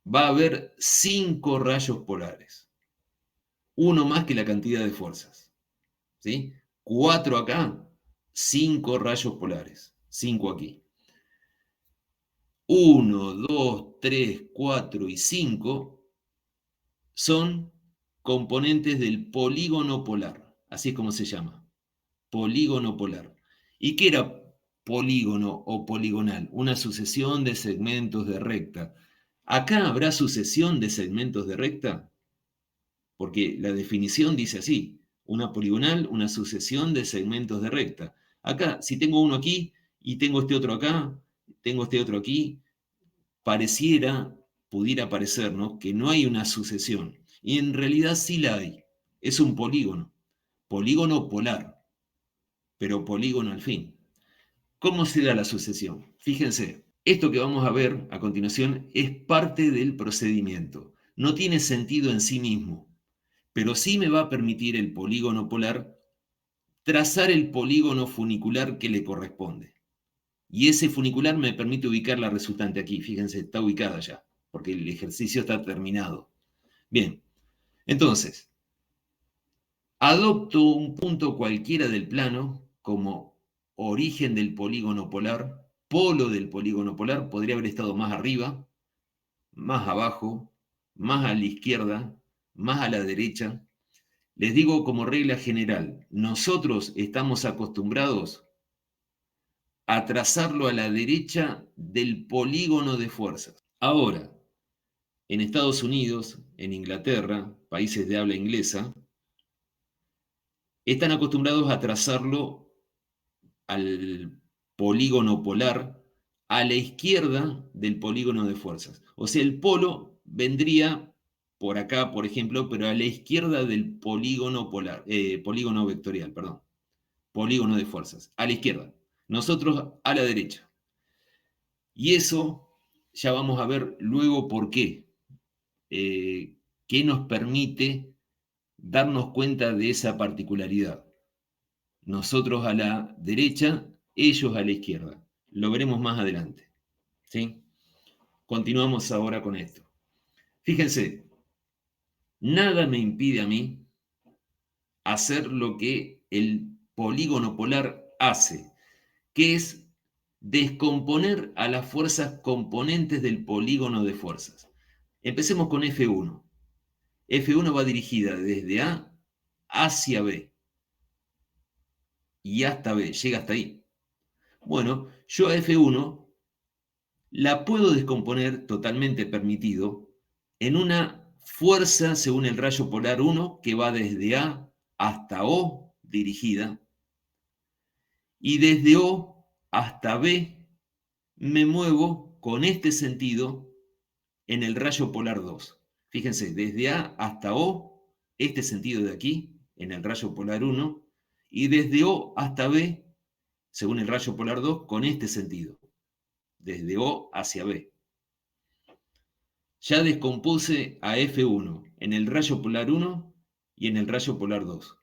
va a haber 5 rayos polares. Uno más que la cantidad de fuerzas. ¿Sí? 4 acá, 5 rayos polares. 5 aquí. 1, 2, 3, 4 y 5 son componentes del polígono polar. Así es como se llama. Polígono polar. ¿Y qué era polígono o poligonal? Una sucesión de segmentos de recta. ¿Acá habrá sucesión de segmentos de recta? Porque la definición dice así, una poligonal, una sucesión de segmentos de recta. Acá, si tengo uno aquí y tengo este otro acá, tengo este otro aquí, pudiera parecer, ¿no?, que no hay una sucesión. Y en realidad sí la hay. Es un polígono. Polígono polar, pero polígono al fin. ¿Cómo se da la sucesión? Fíjense, esto que vamos a ver a continuación es parte del procedimiento. No tiene sentido en sí mismo, pero sí me va a permitir el polígono polar trazar el polígono funicular que le corresponde. Y ese funicular me permite ubicar la resultante aquí. Fíjense, está ubicada ya, porque el ejercicio está terminado. Bien, entonces, adopto un punto cualquiera del plano como origen del polígono polar, polo del polígono polar, podría haber estado más arriba, más abajo, más a la izquierda, más a la derecha. Les digo como regla general, nosotros estamos acostumbrados a trazarlo a la derecha del polígono de fuerzas. Ahora, en Estados Unidos, en Inglaterra, países de habla inglesa, están acostumbrados a trazarlo al polígono polar a la izquierda del polígono de fuerzas. O sea, el polo vendría por acá, por ejemplo, pero a la izquierda del polígono polar, polígono vectorial, perdón, polígono de fuerzas, a la izquierda. Nosotros a la derecha. Y eso ya vamos a ver luego por qué. ¿Qué nos permite darnos cuenta de esa particularidad? Nosotros a la derecha, ellos a la izquierda. Lo veremos más adelante. ¿Sí? Continuamos ahora con esto. Fíjense, nada me impide a mí hacer lo que el polígono polar hace, que es descomponer a las fuerzas componentes del polígono de fuerzas. Empecemos con F1. F1 va dirigida desde A hacia B y hasta B, llega hasta ahí. Bueno, yo a F1 la puedo descomponer, totalmente permitido, en una fuerza según el rayo polar 1 que va desde A hasta O dirigida, y desde O hasta B me muevo con este sentido en el rayo polar 2. Fíjense, desde A hasta O, este sentido de aquí, en el rayo polar 1, y desde O hasta B, según el rayo polar 2, con este sentido, desde O hacia B. Ya descompuse a F1 en el rayo polar 1 y en el rayo polar 2.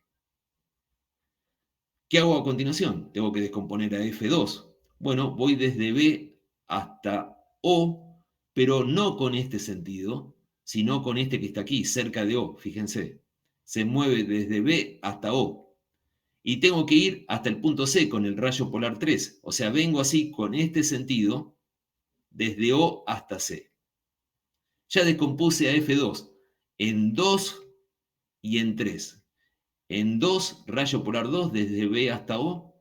¿Qué hago a continuación? Tengo que descomponer a F2. Bueno, voy desde B hasta O, pero no con este sentido, sino con este que está aquí, cerca de O, fíjense. Se mueve desde B hasta O. Y tengo que ir hasta el punto C con el rayo polar 3. O sea, vengo así con este sentido, desde O hasta C. Ya descompuse a F2 en 2 y en 3. En 2, rayo polar 2 desde B hasta O,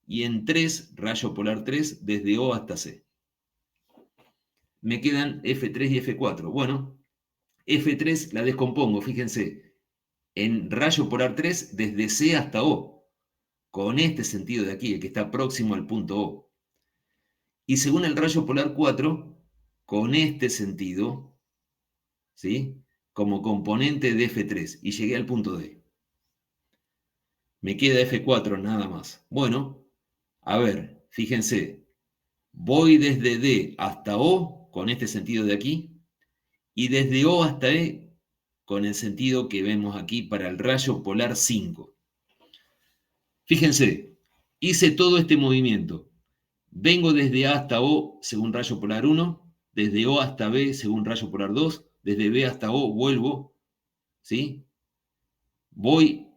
y en 3, rayo polar 3 desde O hasta C. Me quedan F3 y F4. Bueno, F3 la descompongo, fíjense, en rayo polar 3 desde C hasta O, con este sentido de aquí, el que está próximo al punto O. Y según el rayo polar 4, con este sentido, ¿sí?, como componente de F3, y llegué al punto D. Me queda F4 nada más. Bueno, a ver, fíjense, voy desde D hasta O, con este sentido de aquí, y desde O hasta E con el sentido que vemos aquí para el rayo polar 5. Fíjense, hice todo este movimiento. Vengo desde A hasta O según rayo polar 1, desde O hasta B según rayo polar 2, desde B hasta O vuelvo, ¿sí? Voy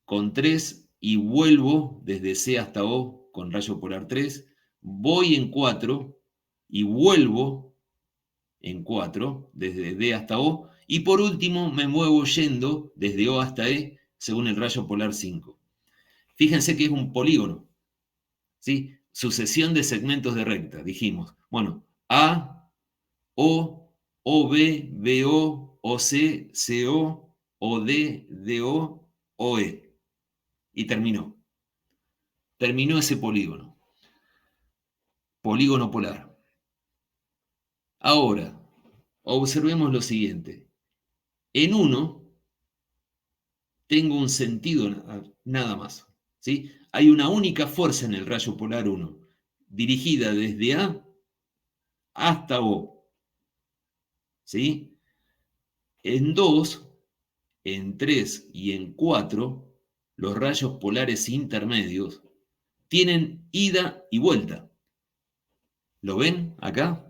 con 3 y vuelvo desde C hasta O con rayo polar 3, voy en 4 y vuelvo en 4 desde D hasta O, y por último me muevo yendo desde O hasta E según el rayo polar 5. Fíjense que es un polígono, ¿sí? Sucesión de segmentos de recta, dijimos. Bueno, A, O, OB, BO, OC, CO, OD, DO, OE. Y terminó. Terminó ese polígono. Polígono polar. Ahora, observemos lo siguiente. En uno tengo un sentido nada más, ¿sí? Hay una única fuerza en el rayo polar 1, dirigida desde A hasta O, ¿sí? En 2, en 3 y en 4, los rayos polares intermedios tienen ida y vuelta. ¿Lo ven acá?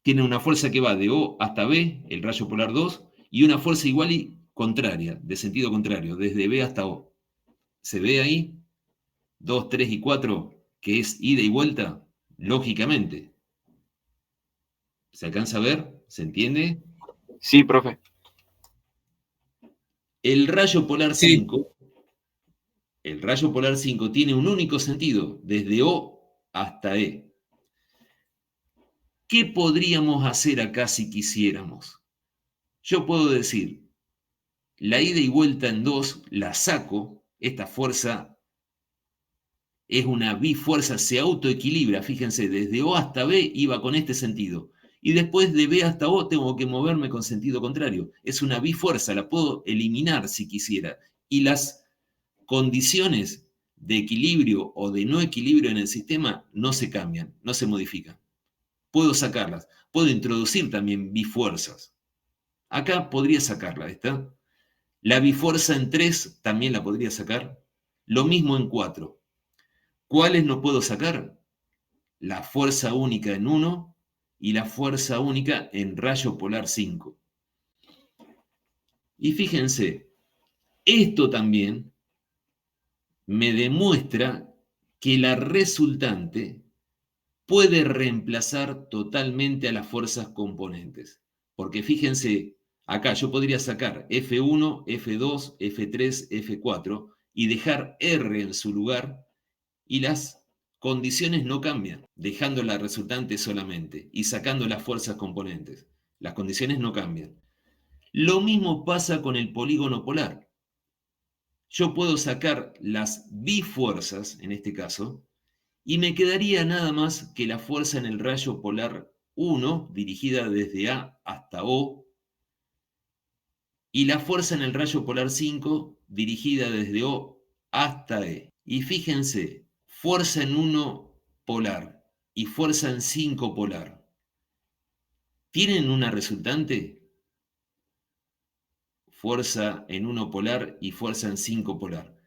Tienen una fuerza que va de O hasta B, el rayo polar 2, y una fuerza igual y contraria, de sentido contrario, desde B hasta O. ¿Se ve ahí? 2, 3 y 4, que es ida y vuelta, lógicamente. ¿Se alcanza a ver? ¿Se entiende? Sí, profe. El rayo polar Sí. 5, el rayo polar 5 tiene un único sentido, desde O hasta E. ¿Qué podríamos hacer acá si quisiéramos? Yo puedo decir, la ida y vuelta en 2 la saco, esta fuerza es una bifuerza, se autoequilibra, fíjense, desde O hasta B iba con este sentido. Y después de B hasta O tengo que moverme con sentido contrario. Es una bifuerza, la puedo eliminar si quisiera. Y las condiciones de equilibrio o de no equilibrio en el sistema no se cambian, no se modifican. Puedo sacarlas. Puedo introducir también bifuerzas. Acá podría sacarla, ¿está? La bifuerza en 3 también la podría sacar. Lo mismo en 4. ¿Cuáles no puedo sacar? La fuerza única en 1 y la fuerza única en rayo polar 5. Y fíjense, esto también me demuestra que la resultante puede reemplazar totalmente a las fuerzas componentes. Porque fíjense, acá yo podría sacar F1, F2, F3, F4 y dejar R en su lugar y las condiciones no cambian, dejando la resultante solamente y sacando las fuerzas componentes. Las condiciones no cambian. Lo mismo pasa con el polígono polar. Yo puedo sacar las bifuerzas, en este caso, y me quedaría nada más que la fuerza en el rayo polar 1, dirigida desde A hasta O, y la fuerza en el rayo polar 5, dirigida desde O hasta E. Y fíjense, fuerza en 1 polar y fuerza en 5 polar, ¿tienen una resultante? Fuerza en 1 polar y fuerza en 5 polar.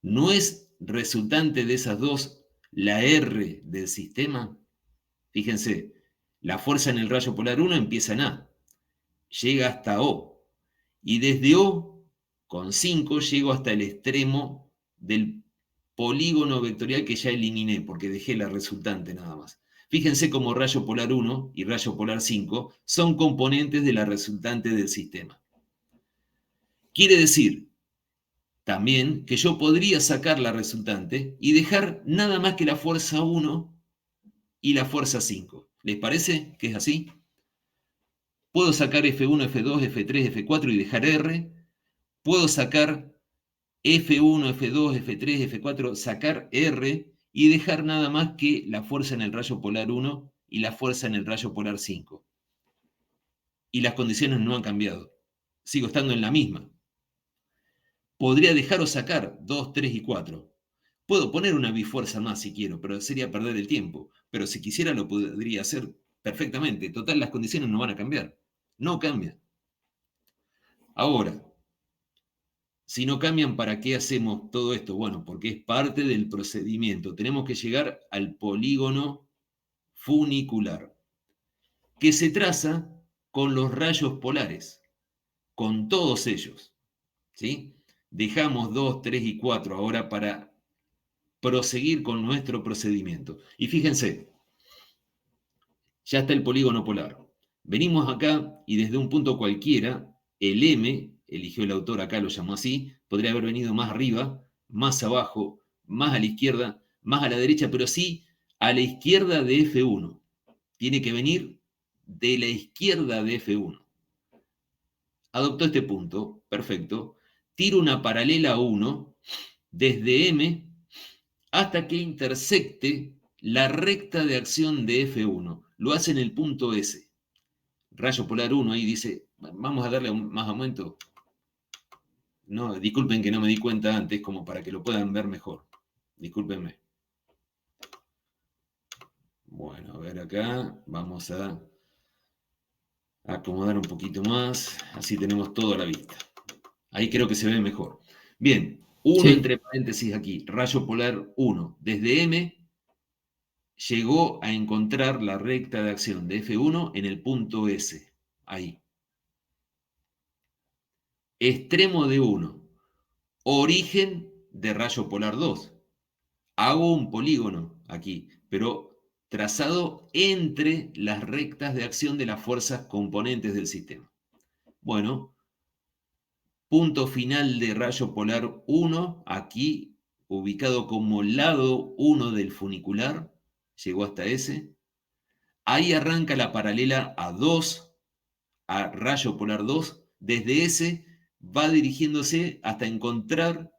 ¿No es resultante de esas dos la R del sistema? Fíjense, la fuerza en el rayo polar 1 empieza en A, llega hasta O, y desde O, con 5, llego hasta el extremo del polígono vectorial que ya eliminé, porque dejé la resultante nada más. Fíjense cómo rayo polar 1 y rayo polar 5 son componentes de la resultante del sistema. Quiere decir también que yo podría sacar la resultante y dejar nada más que la fuerza 1 y la fuerza 5. ¿Les parece que es así? Puedo sacar F1, F2, F3, F4 y dejar R. Puedo sacar F1, F2, F3, F4, sacar R y dejar nada más que la fuerza en el rayo polar 1 y la fuerza en el rayo polar 5. Y las condiciones no han cambiado. Sigo estando en la misma. Podría dejar o sacar 2, 3 y 4. Puedo poner una bifuerza más si quiero, pero sería perder el tiempo. Pero si quisiera lo podría hacer perfectamente. Total, las condiciones no van a cambiar. No cambian. Ahora, si no cambian, ¿para qué hacemos todo esto? Bueno, porque es parte del procedimiento. Tenemos que llegar al polígono funicular, que se traza con los rayos polares, con todos ellos. ¿Sí? Dejamos 2, 3 y 4 ahora para proseguir con nuestro procedimiento. Y fíjense, ya está el polígono polar. Venimos acá y desde un punto cualquiera, el M, eligió el autor acá, lo llamó así, podría haber venido más arriba, más abajo, más a la izquierda, más a la derecha, pero sí a la izquierda de F1. Tiene que venir de la izquierda de F1. Adoptó este punto, perfecto. Tiro una paralela a 1 desde M hasta que intersecte la recta de acción de F1. Lo hace en el punto S. Rayo polar 1 ahí dice, vamos a darle más aumento. No, disculpen que no me di cuenta antes, como para que lo puedan ver mejor. Discúlpenme. Bueno, a ver acá, vamos a acomodar un poquito más, así tenemos todo a la vista. Ahí creo que se ve mejor. Bien, 1 Sí. entre paréntesis aquí, rayo polar 1. Desde M llegó a encontrar la recta de acción de F1 en el punto S. Ahí. Extremo de 1. Origen de rayo polar 2. Hago un polígono aquí, pero trazado entre las rectas de acción de las fuerzas componentes del sistema. Bueno, punto final de rayo polar 1, aquí ubicado como lado 1 del funicular, llegó hasta S. Ahí arranca la paralela a 2, a rayo polar 2. Desde S va dirigiéndose hasta encontrar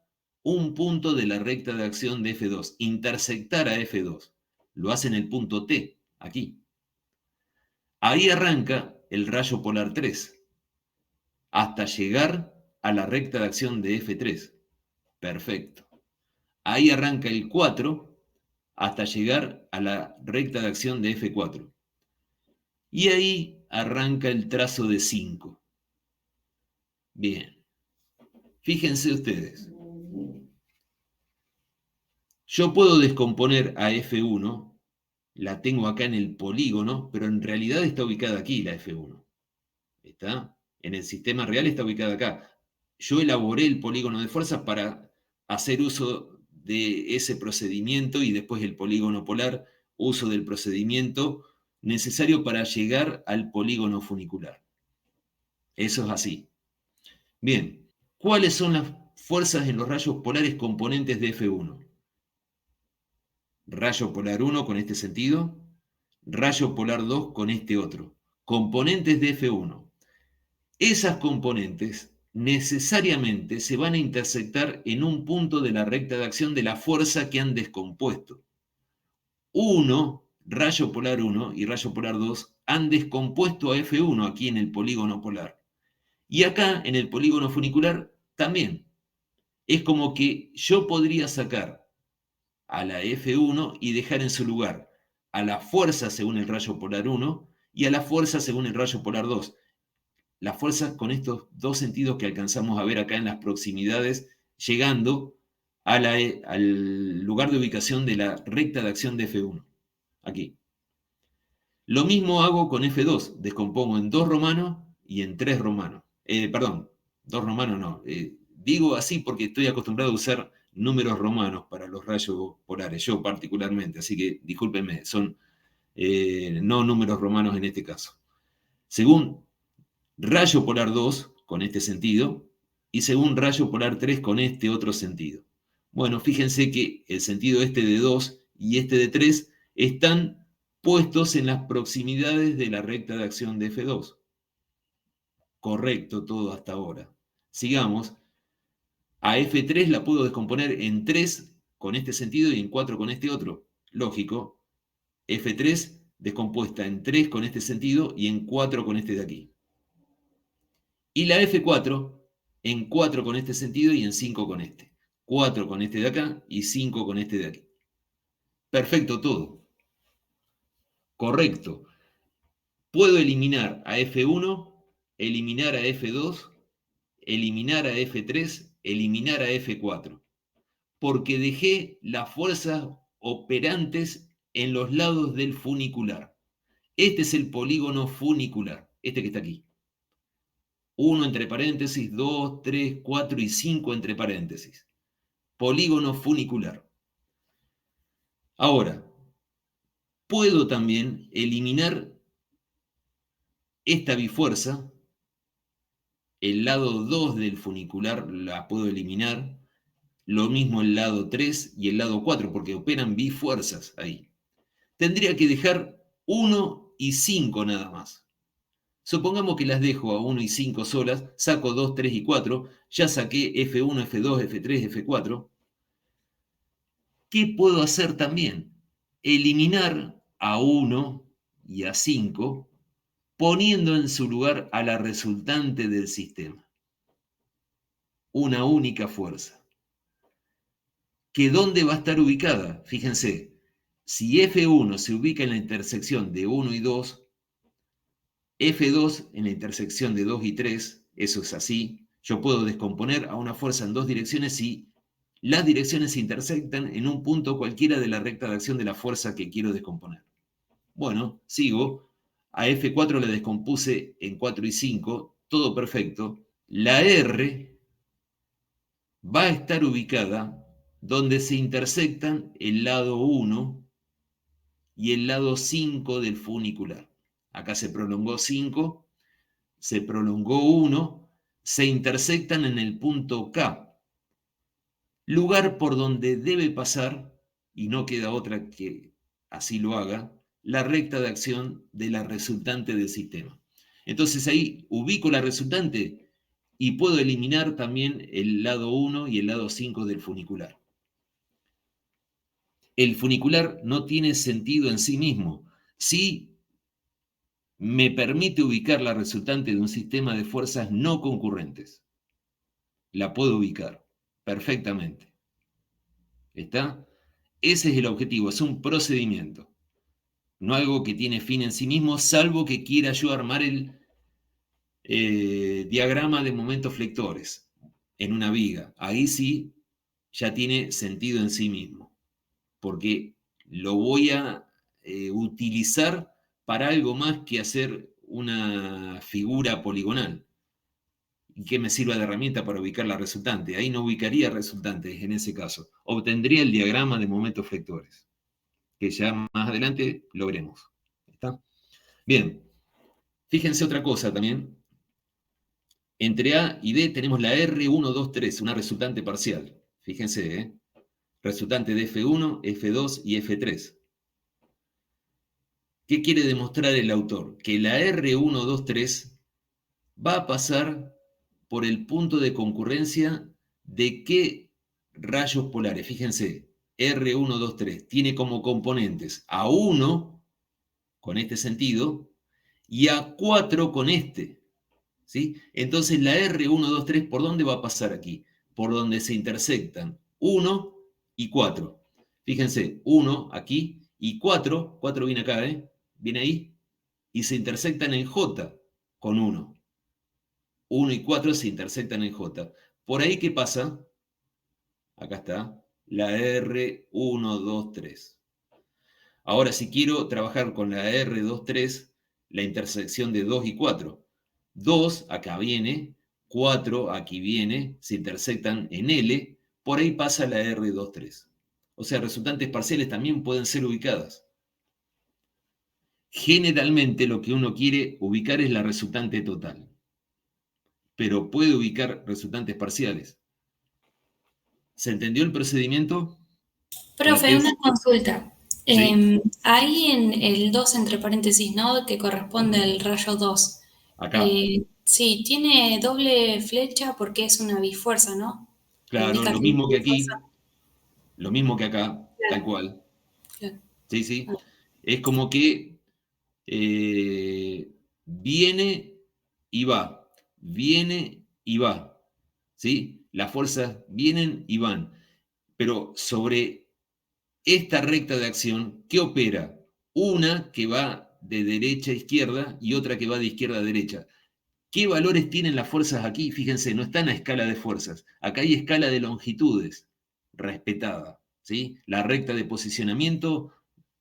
un punto de la recta de acción de F2, intersectar a F2. Lo hace en el punto T, aquí. Ahí arranca el rayo polar 3, hasta llegar a la recta de acción de F3. Perfecto. Ahí arranca el 4 hasta llegar a la recta de acción de F4. Y ahí arranca el trazo de 5. Bien. Fíjense ustedes. Yo puedo descomponer a F1, la tengo acá en el polígono, pero en realidad está ubicada aquí la F1. ¿Está? En el sistema real está ubicada acá. Yo elaboré el polígono de fuerzas para hacer uso de ese procedimiento y después el polígono polar, uso del procedimiento necesario para llegar al polígono funicular. Eso es así. Bien, ¿cuáles son las fuerzas en los rayos polares componentes de F1? Rayo polar 1 con este sentido, rayo polar 2 con este otro. Componentes de F1. Esas componentes necesariamente se van a intersectar en un punto de la recta de acción de la fuerza que han descompuesto. 1, rayo polar 1 y rayo polar 2 han descompuesto a F1 aquí en el polígono polar. Y acá en el polígono funicular también. Es como que yo podría sacar a la F1 y dejar en su lugar a la fuerza según el rayo polar 1 y a la fuerza según el rayo polar 2. La fuerza con estos dos sentidos que alcanzamos a ver acá en las proximidades, llegando al lugar de ubicación de la recta de acción de F1. Aquí. Lo mismo hago con F2. Descompongo en 2 romanos y en 3 romanos. Perdón, 2 romanos no. Digo así porque estoy acostumbrado a usar números romanos para los rayos polares, yo particularmente, así que discúlpenme, son no números romanos en este caso. Según rayo polar 2, con este sentido, y según rayo polar 3, con este otro sentido. Bueno, fíjense que el sentido este de 2 y este de 3 están puestos en las proximidades de la recta de acción de F2. Correcto todo hasta ahora. Sigamos. A F3 la puedo descomponer en 3 con este sentido y en 4 con este otro. Lógico. F3 descompuesta en 3 con este sentido y en 4 con este de aquí. Y la F4 en 4 con este sentido y en 5 con este. 4 con este de acá y 5 con este de aquí. Perfecto todo. Correcto. Puedo eliminar a F1 eliminar a F2, eliminar a F3, eliminar a F4, porque dejé las fuerzas operantes en los lados del funicular. Este es el polígono funicular, este que está aquí. 1 entre paréntesis, 2, 3, 4 y 5 entre paréntesis. Polígono funicular. Ahora, puedo también eliminar esta bifuerza, el lado 2 del funicular la puedo eliminar, lo mismo el lado 3 y el lado 4, porque operan bifuerzas ahí. Tendría que dejar 1 y 5 nada más. Supongamos que las dejo a 1 y 5 solas, saco 2, 3 y 4, ya saqué F1, F2, F3, F4. ¿Qué puedo hacer también? Eliminar a 1 y a 5, poniendo en su lugar a la resultante del sistema. Una única fuerza. ¿Que dónde va a estar ubicada? Fíjense, si F1 se ubica en la intersección de 1 y 2, F2 en la intersección de 2 y 3, eso es así. Yo puedo descomponer a una fuerza en dos direcciones si las direcciones se intersectan en un punto cualquiera de la recta de acción de la fuerza que quiero descomponer. Bueno, sigo. A F4 la descompuse en 4 y 5, todo perfecto. La R va a estar ubicada donde se intersectan el lado 1 y el lado 5 del funicular. Acá se prolongó 5, se prolongó 1, se intersectan en el punto K, lugar por donde debe pasar, y no queda otra que así lo haga, la recta de acción de la resultante del sistema. Entonces ahí ubico la resultante y puedo eliminar también el lado 1 y el lado 5 del funicular. El funicular no tiene sentido en sí mismo. Sí me permite ubicar la resultante de un sistema de fuerzas no concurrentes. La puedo ubicar perfectamente. ¿Está? Ese es el objetivo, es un procedimiento. No algo que tiene fin en sí mismo, salvo que quiera yo armar el diagrama de momentos flectores en una viga. Ahí sí ya tiene sentido en sí mismo, porque lo voy a utilizar para algo más que hacer una figura poligonal. ¿Y qué me sirva de herramienta para ubicar la resultante? Ahí no ubicaría resultantes en ese caso. Obtendría el diagrama de momentos flectores, que ya más adelante lo veremos. ¿Está? Bien, fíjense otra cosa también. Entre A y D tenemos la R1, 2, 3, una resultante parcial. Fíjense, ¿eh? Resultante de F1, F2 y F3. ¿Qué quiere demostrar el autor? Que la R1, 2, 3 va a pasar por el punto de concurrencia de qué rayos polares. Fíjense, R1, 2, 3 tiene como componentes a 1 con este sentido y a 4 con este. ¿Sí? Entonces la R1, 2, 3, ¿por dónde va a pasar aquí? Por donde se intersectan 1 y 4. Fíjense, 1 aquí y 4, 4 viene acá, viene ahí, y se intersectan en J con 1. 1 y 4 se intersectan en J. ¿Por ahí qué pasa? Acá está, la R1, 2, 3. Ahora, si quiero trabajar con la R, 2, 3, la intersección de 2 y 4. 2 acá viene, 4 aquí viene, se intersectan en L, por ahí pasa la R, 2, 3. O sea, resultantes parciales también pueden ser ubicadas. Generalmente lo que uno quiere ubicar es la resultante total, pero puede ubicar resultantes parciales. ¿Se entendió el procedimiento? Lo que Profe, una es, consulta. ¿sí? Ahí en el 2 entre paréntesis, ¿no? Que corresponde al rayo 2. Acá, Sí, tiene doble flecha porque es una bifuerza, ¿no? claro, Indica lo que es mismo que bifuerza. aquí, lo mismo que acá, tal Claro, cual. claro. Sí, sí. Es como que viene y va, viene y va, ¿sí? Las fuerzas vienen y van, pero sobre esta recta de acción, ¿qué opera? Una que va de derecha a izquierda y otra que va de izquierda a derecha. ¿Qué valores tienen las fuerzas aquí? Fíjense, no están a escala de fuerzas. Acá hay escala de longitudes respetada, ¿sí? La recta de posicionamiento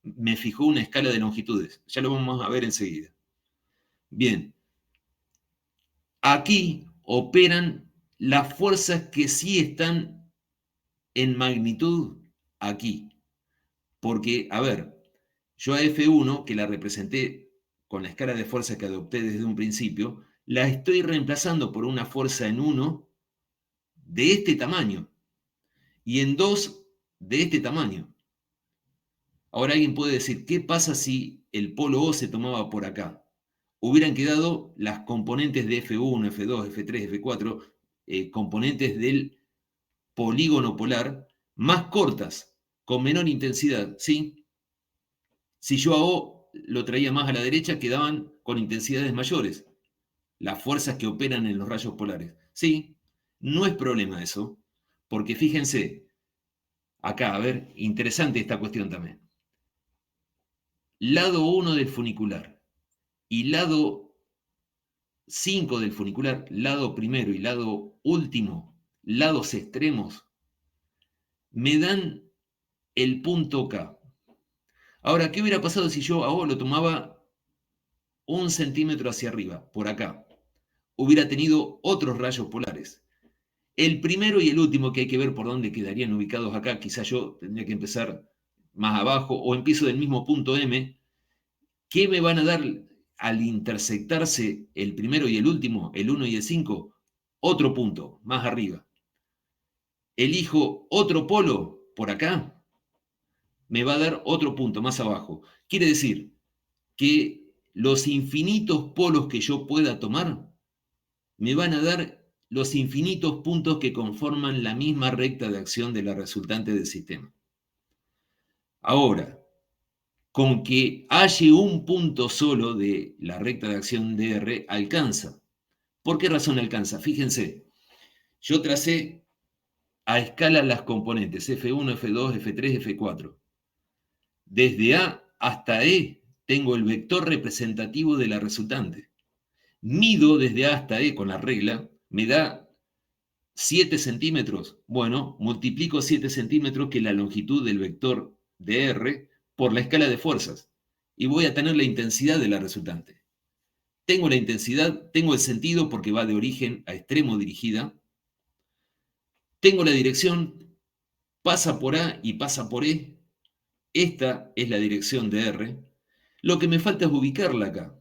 me fijó una escala de longitudes. Ya lo vamos a ver enseguida. Bien. Aquí operan las fuerzas que sí están en magnitud aquí. Porque, a ver, yo a F1, que la representé con la escala de fuerza que adopté desde un principio, la estoy reemplazando por una fuerza en 1 de este tamaño y en 2 de este tamaño. Ahora alguien puede decir, ¿qué pasa si el polo O se tomaba por acá? Hubieran quedado las componentes de F1, F2, F3, F4, componentes del polígono polar más cortas, con menor intensidad, ¿sí? Si yo a O lo traía más a la derecha, quedaban con intensidades mayores, las fuerzas que operan en los rayos polares. Sí, no es problema eso, porque fíjense, acá, a ver, interesante esta cuestión también. Lado 1 del funicular y lado 5 del funicular, lado primero y lado último, lados extremos, me dan el punto K. Ahora, ¿qué hubiera pasado si yo a O lo tomaba 1 centímetro hacia arriba, por acá? Hubiera tenido otros rayos polares. El primero y el último, que hay que ver por dónde quedarían ubicados acá, quizás yo tendría que empezar más abajo o empiezo del mismo punto M. ¿Qué me van a dar al intersectarse el primero y el último, el 1 y el 5? Otro punto, más arriba. Elijo otro polo por acá, me va a dar otro punto más abajo. Quiere decir que los infinitos polos que yo pueda tomar me van a dar los infinitos puntos que conforman la misma recta de acción de la resultante del sistema. Ahora, con que haya un punto solo de la recta de acción DR, alcanza. ¿Por qué razón alcanza? Fíjense, yo tracé a escala las componentes F1, F2, F3, F4. Desde A hasta E tengo el vector representativo de la resultante. Mido desde A hasta E con la regla, me da 7 centímetros. Bueno, multiplico 7 centímetros, que es la longitud del vector de R, por la escala de fuerzas. Y voy a tener la intensidad de la resultante. Tengo la intensidad, tengo el sentido porque va de origen a extremo dirigida. Tengo la dirección, pasa por A y pasa por E. Esta es la dirección de R. Lo que me falta es ubicarla acá.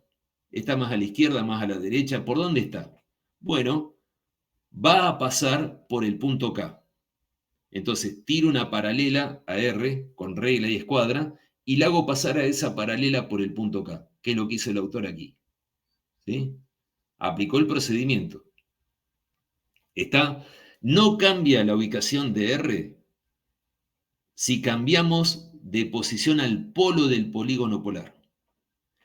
Está más a la izquierda, más a la derecha. ¿Por dónde está? Bueno, va a pasar por el punto K. Entonces tiro una paralela a R con regla y escuadra y la hago pasar a esa paralela por el punto K, que es lo que hizo el autor aquí. ¿Sí? Aplicó el procedimiento. No cambia la ubicación de R si cambiamos de posición al polo del polígono polar.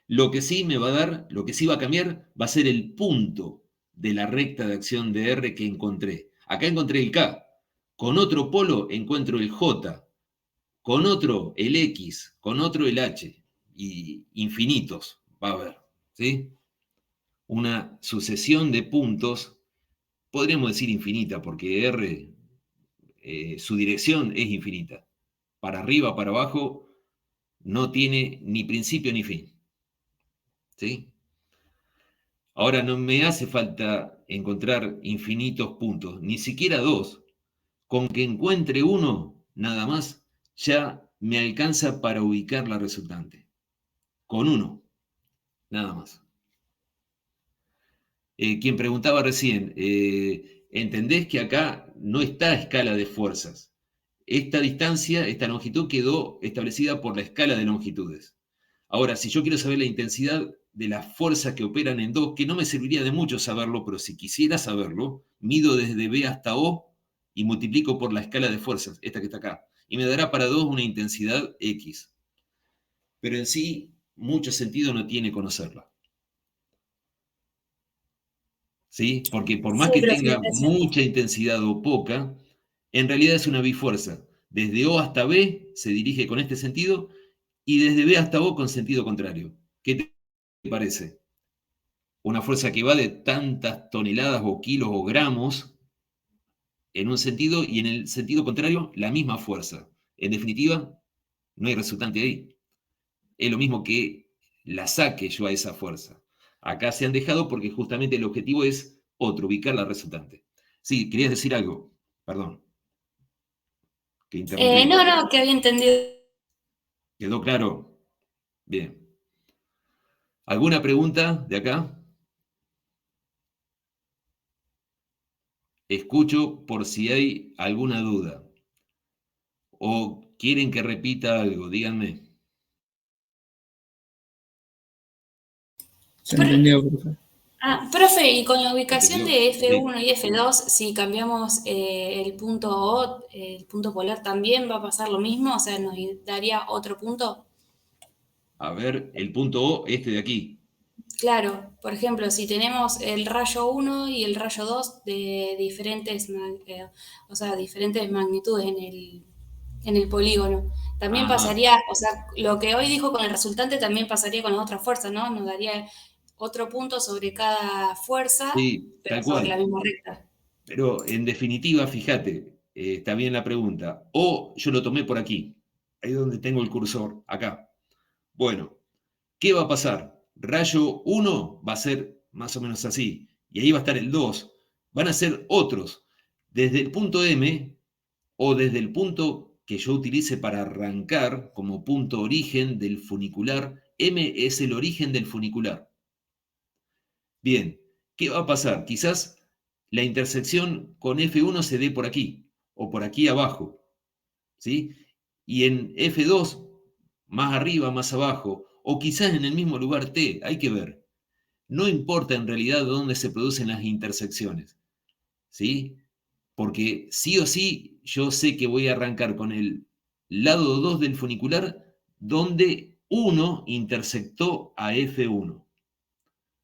Lo que sí me va a dar, lo que sí va a cambiar, va a ser el punto de la recta de acción de R que encontré. Acá encontré el K. Con otro polo encuentro el J. Con otro el X. Con otro el H. Y infinitos va a haber. ¿Sí? Una sucesión de puntos, podríamos decir infinita, porque R, su dirección es infinita. Para arriba, para abajo, no tiene ni principio ni fin. ¿Sí? Ahora no me hace falta encontrar infinitos puntos, ni siquiera dos. Con que encuentre uno, nada más, ya me alcanza para ubicar la resultante. Con uno, nada más. Quien preguntaba recién, ¿entendés que acá no está a escala de fuerzas? Esta distancia, esta longitud quedó establecida por la escala de longitudes. Ahora, si yo quiero saber la intensidad de las fuerzas que operan en 2, que no me serviría de mucho saberlo, pero si quisiera saberlo, mido desde B hasta O y multiplico por la escala de fuerzas, esta que está acá, y me dará para 2 una intensidad X. Pero en sí, mucho sentido no tiene conocerla. ¿Sí? Porque por más Sí, que profe, tenga gracias. mucha intensidad o poca, en realidad es una bifuerza. Desde O hasta B se dirige con este sentido y desde B hasta O con sentido contrario. ¿Qué te parece? una fuerza que va de tantas toneladas o kilos o gramos en un sentido y en el sentido contrario la misma fuerza. En definitiva, no hay resultante ahí. Es lo mismo que la saque yo a esa fuerza. Acá se han dejado porque justamente el objetivo es otro, ubicar la resultante. Sí, querías decir algo, perdón, que interrumpí. No, que había entendido. ¿Quedó claro? Bien. ¿Alguna pregunta de acá? Escucho por si hay alguna duda. ¿O quieren que repita algo? Díganme. Se entendió, profe. Profe, y con la ubicación ¿Entendió? de Sí. F1 y F2, si cambiamos el punto O, el punto polar, ¿también va a pasar lo mismo? O sea, ¿nos daría otro punto? A ver, el punto O, este de aquí. Claro, por ejemplo, si tenemos el rayo 1 y el rayo 2 de diferentes, o sea, diferentes magnitudes en el polígono, también Ajá. pasaría, o sea, lo que hoy dijo con el resultante también pasaría con las otras fuerzas, ¿no? Nos daría otro punto sobre cada fuerza, Sí, pero tal sobre la cual. misma recta. Pero en definitiva, fíjate, está bien la pregunta. O yo lo tomé por aquí. Ahí es donde tengo el cursor, acá. Bueno, ¿qué va a pasar? Rayo 1 va a ser más o menos así. Y ahí va a estar el 2. Van a ser otros. Desde el punto M o desde el punto que yo utilice para arrancar como punto origen del funicular. M es el origen del funicular. Bien, ¿qué va a pasar? Quizás la intersección con F1 se dé por aquí o por aquí abajo, ¿sí? Y en F2, más arriba, más abajo, o quizás en el mismo lugar T, hay que ver. No importa en realidad dónde se producen las intersecciones, ¿sí? Porque sí o sí yo sé que voy a arrancar con el lado 2 del funicular donde 1 intersectó a F1.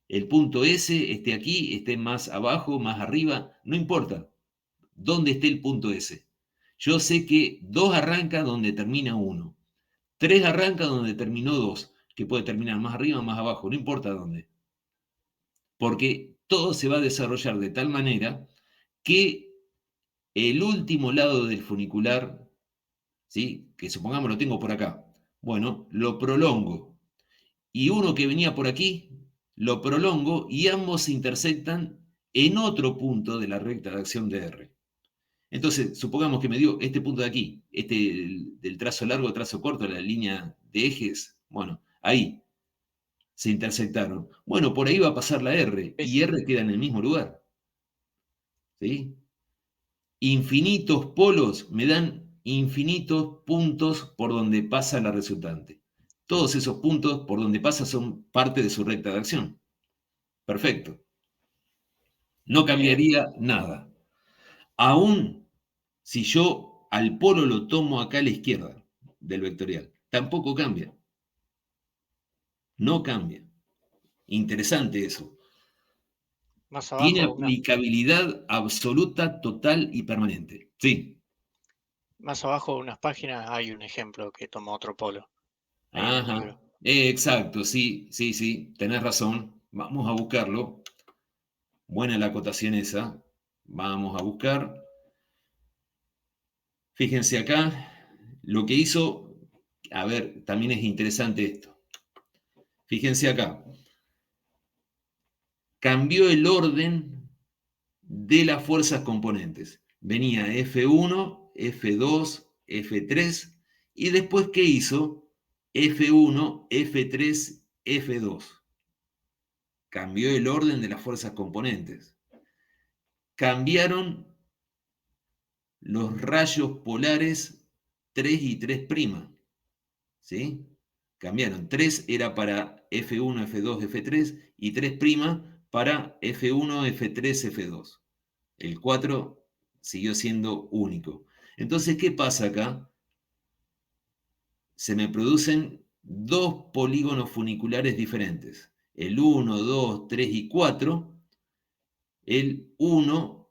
El punto S esté aquí, esté más abajo, más arriba, no importa dónde esté el punto S. Yo sé que 2 arranca donde termina 1. 3 arranca donde terminó 2, que puede terminar más arriba, más abajo, no importa dónde. Porque todo se va a desarrollar de tal manera que el último lado del funicular, ¿sí? Que supongamos lo tengo por acá, bueno, lo prolongo. Y uno que venía por aquí, lo prolongo y ambos se intersectan en otro punto de la recta de acción de R. Entonces, supongamos que me dio este punto de aquí, este del trazo largo, trazo corto, la línea de ejes, bueno, ahí se intersectaron. Bueno, por ahí va a pasar la R y R queda en el mismo lugar. ¿Sí? Infinitos polos me dan infinitos puntos por donde pasa la resultante. Todos esos puntos por donde pasa son parte de su recta de acción. Perfecto. No cambiaría nada. Aún si yo al polo lo tomo acá a la izquierda del vectorial, tampoco cambia. No cambia. Interesante eso. Más Tiene abajo, aplicabilidad absoluta, total y permanente. Sí. más abajo de unas páginas hay un ejemplo que toma otro polo. Ahí en el Ajá. libro. Exacto, sí, sí, sí. Tenés razón. Vamos a buscarlo. Buena la acotación esa. Vamos a buscar. Fíjense acá. Lo que hizo. A ver, también es interesante esto. Fíjense acá. Cambió el orden de las fuerzas componentes. Venía F1, F2, F3 y después ¿qué hizo? F1, F3, F2. Cambió el orden de las fuerzas componentes. Cambiaron los rayos polares 3 y 3'. ¿Sí? Cambiaron. 3 era para F1, F2, F3 y 3' para F1, F3, F2. El 4 siguió siendo único. Entonces, ¿qué pasa acá? Se me producen dos polígonos funiculares diferentes. El 1, 2, 3 y 4. El 1,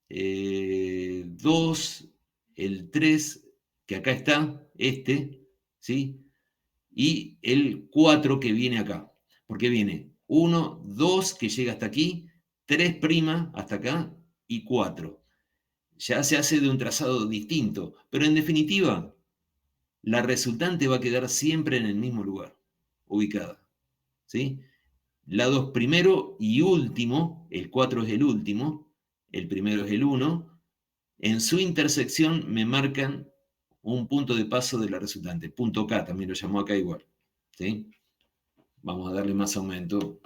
2, el 3, que acá está, este, ¿sí? Y el 4 que viene acá. ¿Por qué viene? 1, 2 que llega hasta aquí, 3' hasta acá y 4. Ya se hace de un trazado distinto, pero en definitiva, la resultante va a quedar siempre en el mismo lugar, ubicada. ¿Sí? Lados primero y último, el 4 es el último, el primero es el 1, en su intersección me marcan un punto de paso de la resultante, punto K, también lo llamó acá igual. ¿Sí? Vamos a darle más aumento.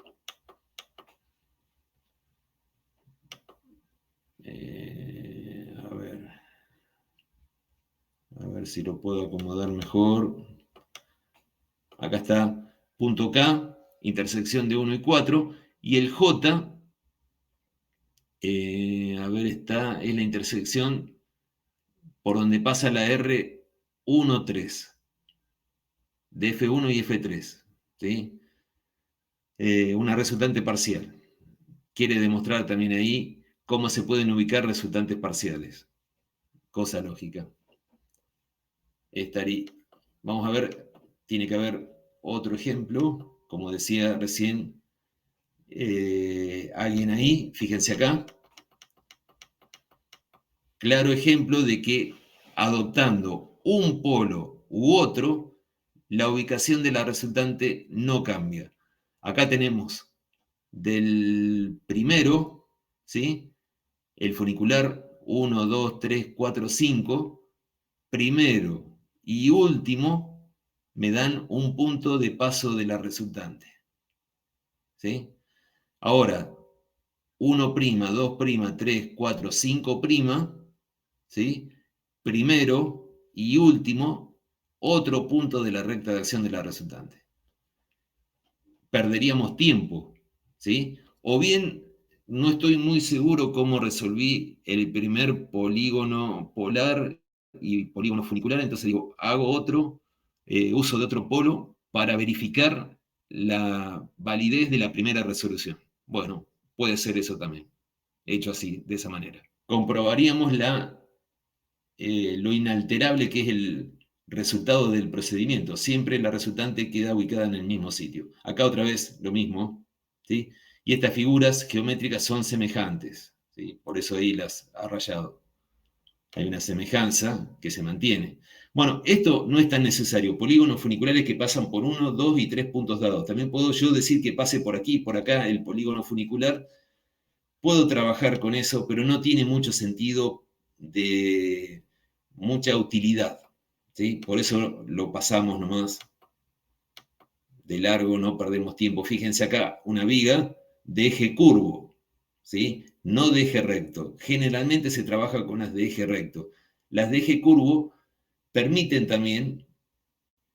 A ver si lo puedo acomodar mejor. Acá está punto K, intersección de 1 y 4, y el J, a ver, es la intersección por donde pasa la R1, 3, de F1 y F3, ¿sí? Una resultante parcial. Quiere demostrar también ahí cómo se pueden ubicar resultantes parciales. Cosa lógica. Vamos a ver, tiene que haber otro ejemplo, como decía recién alguien ahí, fíjense acá. Claro ejemplo de que adoptando un polo u otro, la ubicación de la resultante no cambia. Acá tenemos del primero, ¿sí? El funicular 1, 2, 3, 4, 5, primero y último me dan un punto de paso de la resultante. ¿Sí? Ahora, 1', 2', 3, 4, 5', ¿sí? Primero y último, otro punto de la recta de acción de la resultante. Perderíamos tiempo, ¿sí? O bien, no estoy muy seguro cómo resolví el primer polígono polar y polígono funicular, entonces digo, hago otro, uso de otro polo para verificar la validez de la primera resolución. Bueno, puede ser eso también, hecho así, de esa manera. Comprobaríamos lo inalterable que es el resultado del procedimiento. Siempre la resultante queda ubicada en el mismo sitio. Acá otra vez lo mismo, ¿sí? Y estas figuras geométricas son semejantes, ¿sí? Por eso ahí las ha rayado. Hay una semejanza que se mantiene. Bueno, esto no es tan necesario. Polígonos funiculares que pasan por 1, 2 y 3 puntos dados. También puedo yo decir que pase por aquí, por acá, el polígono funicular. Puedo trabajar con eso, pero no tiene mucho sentido de mucha utilidad, ¿sí? Por eso lo pasamos nomás de largo, no perdemos tiempo. Fíjense acá, una viga de eje curvo, ¿sí? No de eje recto. Generalmente se trabaja con las de eje recto. Las de eje curvo permiten también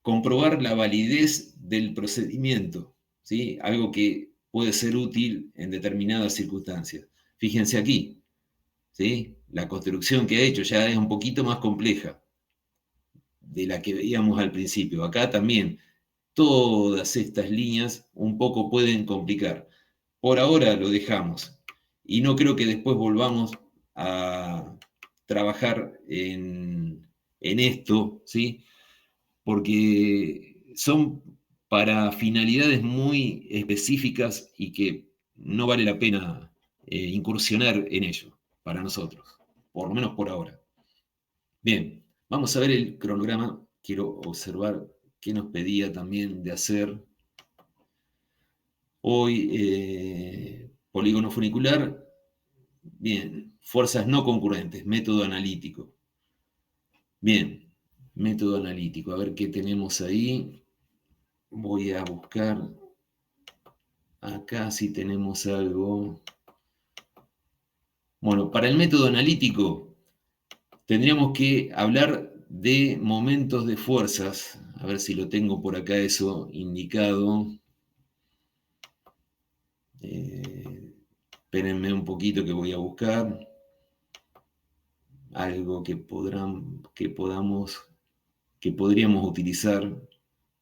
comprobar la validez del procedimiento, ¿sí? Algo que puede ser útil en determinadas circunstancias. Fíjense aquí, ¿sí? La construcción que ha hecho ya es un poquito más compleja de la que veíamos al principio. Acá también todas estas líneas un poco pueden complicar. Por ahora lo dejamos y no creo que después volvamos a trabajar en esto, ¿sí? Porque son para finalidades muy específicas y que no vale la pena incursionar en ello para nosotros, por lo menos por ahora. Bien, vamos a ver el cronograma. Quiero observar qué nos pedía también de hacer hoy. Polígono funicular. Bien, fuerzas no concurrentes, método analítico. Bien, método analítico. A ver qué tenemos ahí. Voy a buscar acá si tenemos algo. Bueno, para el método analítico tendríamos que hablar de momentos de fuerzas. A ver si lo tengo por acá eso indicado. Espérenme un poquito que voy a buscar algo que podríamos utilizar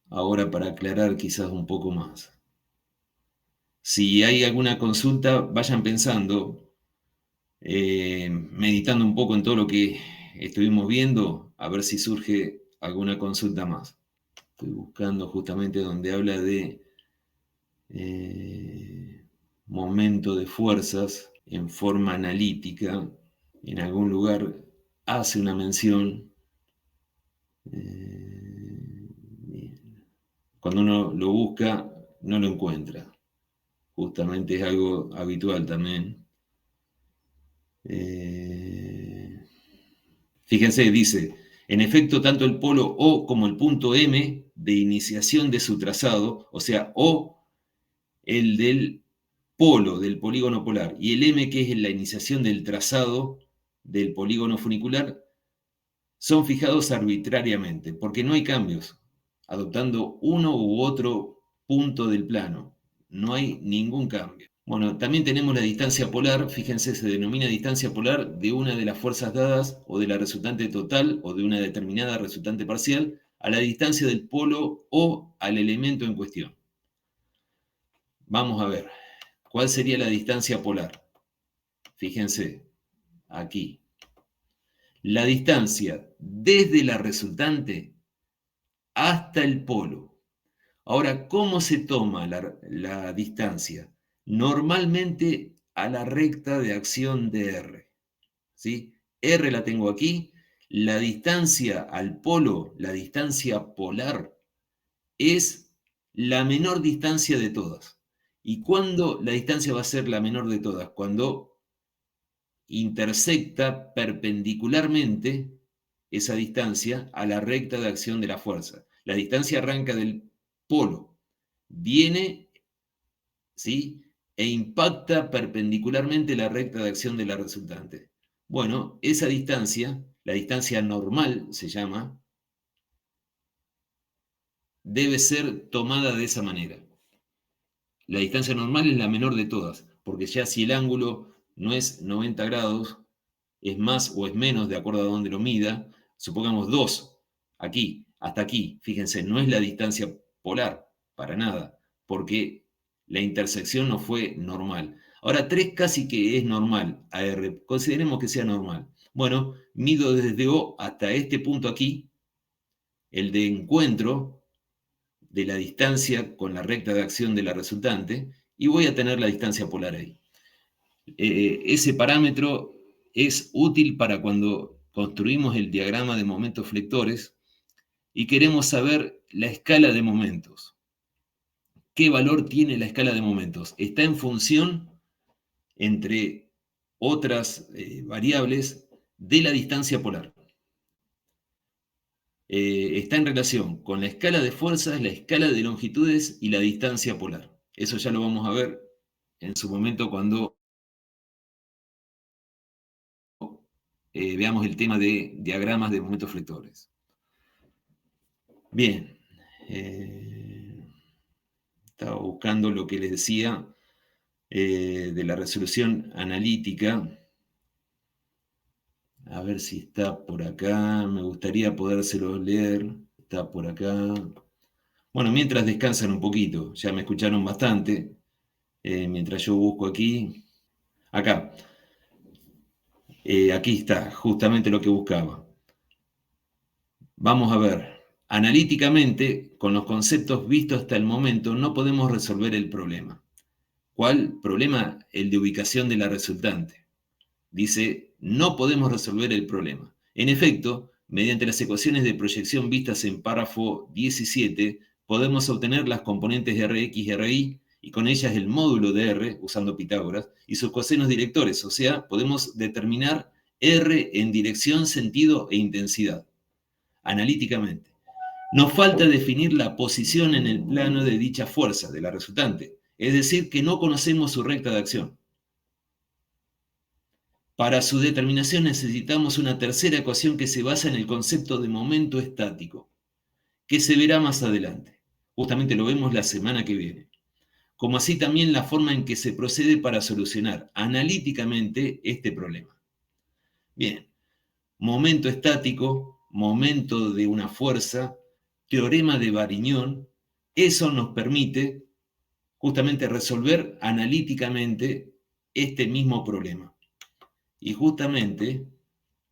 ahora para aclarar quizás un poco más. Si hay alguna consulta, vayan pensando, meditando un poco en todo lo que estuvimos viendo, a ver si surge alguna consulta más. Estoy buscando justamente donde habla de momento de fuerzas en forma analítica, en algún lugar hace una mención. Cuando uno lo busca, no lo encuentra. Justamente es algo habitual también. Fíjense, dice, en efecto, tanto el polo O como el punto M de iniciación de su trazado, o sea, O, el del polo, del polígono polar, y el M, que es la iniciación del trazado del polígono funicular, son fijados arbitrariamente, porque no hay cambios, adoptando uno u otro punto del plano. No hay ningún cambio. Bueno, también tenemos la distancia polar, fíjense, se denomina distancia polar de una de las fuerzas dadas o de la resultante total o de una determinada resultante parcial a la distancia del polo o al elemento en cuestión. Vamos a ver, ¿cuál sería la distancia polar? Fíjense, aquí. La distancia desde la resultante hasta el polo. Ahora, ¿cómo se toma la distancia? Normalmente a la recta de acción de R. ¿Sí? R la tengo aquí. La distancia al polo, la distancia polar, es la menor distancia de todas. ¿Y cuándo la distancia va a ser la menor de todas? Cuando intersecta perpendicularmente esa distancia a la recta de acción de la fuerza. La distancia arranca del polo, viene, ¿sí?, e impacta perpendicularmente la recta de acción de la resultante. Bueno, esa distancia, la distancia normal se llama, debe ser tomada de esa manera. La distancia normal es la menor de todas, porque ya si el ángulo no es 90 grados, es más o es menos de acuerdo a donde lo mida, supongamos 2, aquí, hasta aquí, fíjense, no es la distancia polar, para nada, porque la intersección no fue normal. Ahora, 3 casi que es normal, AR, consideremos que sea normal. Bueno, mido desde O hasta este punto aquí, el de encuentro de la distancia con la recta de acción de la resultante, y voy a tener la distancia polar ahí. Ese parámetro es útil para cuando construimos el diagrama de momentos flectores y queremos saber la escala de momentos. ¿Qué valor tiene la escala de momentos? Está en función, entre otras variables, de la distancia polar. Está en relación con la escala de fuerzas, la escala de longitudes y la distancia polar. Eso ya lo vamos a ver en su momento cuando veamos el tema de diagramas de momentos flectores. Bien, estaba buscando lo que les decía de la resolución analítica. A ver si está por acá, me gustaría podérselos leer. Está por acá. Bueno, mientras descansan un poquito, ya me escucharon bastante. Mientras yo busco aquí. Acá. Aquí está, justamente lo que buscaba. Vamos a ver. Analíticamente, con los conceptos vistos hasta el momento, no podemos resolver el problema. ¿Cuál problema? El de ubicación de la resultante. Dice, no podemos resolver el problema. En efecto, mediante las ecuaciones de proyección vistas en párrafo 17, podemos obtener las componentes de Rx y Ri, y con ellas el módulo de R, usando Pitágoras, y sus cosenos directores, o sea, podemos determinar R en dirección, sentido e intensidad, analíticamente. Nos falta definir la posición en el plano de dicha fuerza, de la resultante, es decir, que no conocemos su recta de acción. Para su determinación necesitamos una tercera ecuación que se basa en el concepto de momento estático, que se verá más adelante. Justamente lo vemos la semana que viene. Como así también la forma en que se procede para solucionar analíticamente este problema. Bien, momento estático, momento de una fuerza, teorema de Varignon, eso nos permite justamente resolver analíticamente este mismo problema. Y justamente,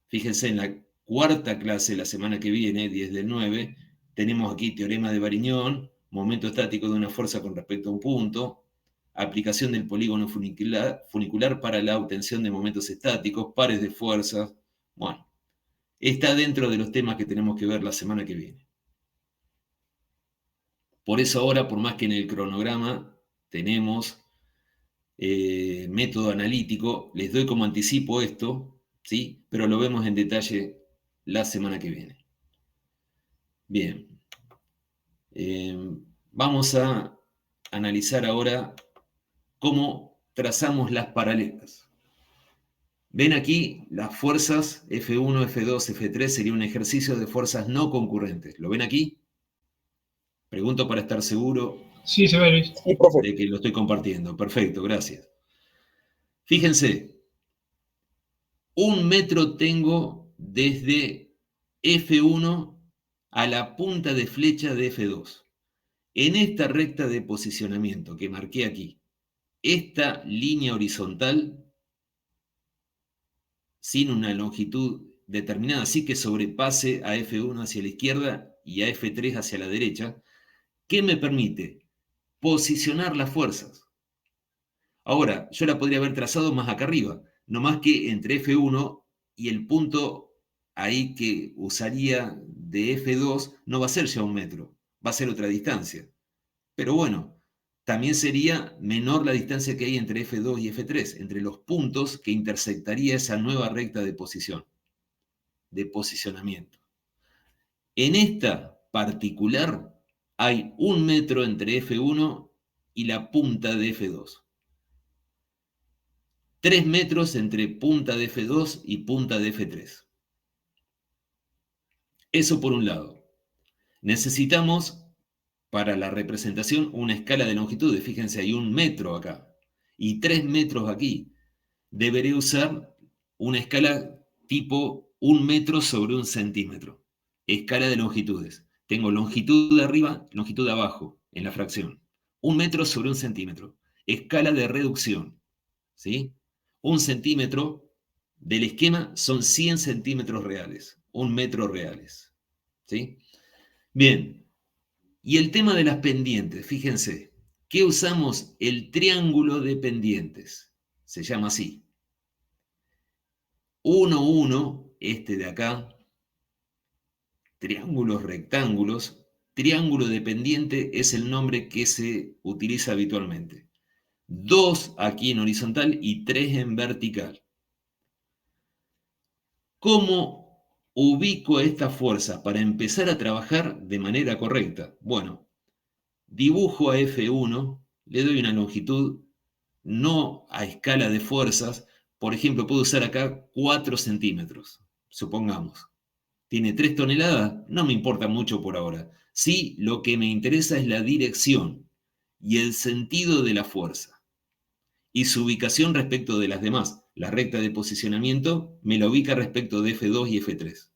fíjense, en la cuarta clase, la semana que viene, 10 del 9, tenemos aquí teorema de Varignon, momento estático de una fuerza con respecto a un punto, aplicación del polígono funicular para la obtención de momentos estáticos, pares de fuerzas. Bueno, está dentro de los temas que tenemos que ver la semana que viene. Por eso ahora, por más que en el cronograma tenemos método analítico, les doy como anticipo esto, ¿sí? Pero lo vemos en detalle la semana que viene. Bien. Vamos a analizar ahora cómo trazamos las paralelas. Ven aquí las fuerzas F1, F2, F3, sería un ejercicio de fuerzas no concurrentes. ¿Lo ven aquí? Pregunto para estar seguro Sí, se ve, Luis. de que lo estoy compartiendo. Perfecto, gracias. Fíjense, 1 metro tengo desde F1 a la punta de flecha de F2. En esta recta de posicionamiento que marqué aquí, esta línea horizontal, sin una longitud determinada, así que sobrepase a F1 hacia la izquierda y a F3 hacia la derecha, ¿qué me permite? Posicionar las fuerzas. Ahora, yo la podría haber trazado más acá arriba, no más que entre F1 y el punto ahí que usaría de F2 no va a ser ya 1 metro, va a ser otra distancia. Pero bueno, también sería menor la distancia que hay entre F2 y F3, entre los puntos que intersectaría esa nueva recta de posición, de posicionamiento. En esta particular hay 1 metro entre F1 y la punta de F2. 3 metros entre punta de F2 y punta de F3. Eso por un lado. Necesitamos, para la representación, una escala de longitudes. Fíjense, hay 1 metro acá y 3 metros aquí. Deberé usar una escala tipo 1 metro sobre 1 centímetro. Escala de longitudes. Tengo longitud de arriba, longitud de abajo, en la fracción. 1 metro sobre 1 centímetro. Escala de reducción. ¿Sí? 1 centímetro del esquema son 100 centímetros reales. 1 metro reales. ¿Sí? Bien. Y el tema de las pendientes, fíjense. ¿Qué usamos? El triángulo de pendientes. Se llama así. 1, 1, este de acá. Triángulos, rectángulos. Triángulo de pendiente es el nombre que se utiliza habitualmente. 2 aquí en horizontal y 3 en vertical. ¿Cómo ubico esta fuerza para empezar a trabajar de manera correcta? Bueno, dibujo a F1, le doy una longitud, no a escala de fuerzas. Por ejemplo, puedo usar acá 4 centímetros, supongamos. ¿Tiene 3 toneladas? No me importa mucho por ahora. Sí, lo que me interesa es la dirección y el sentido de la fuerza y su ubicación respecto de las demás. La recta de posicionamiento me la ubica respecto de F2 y F3.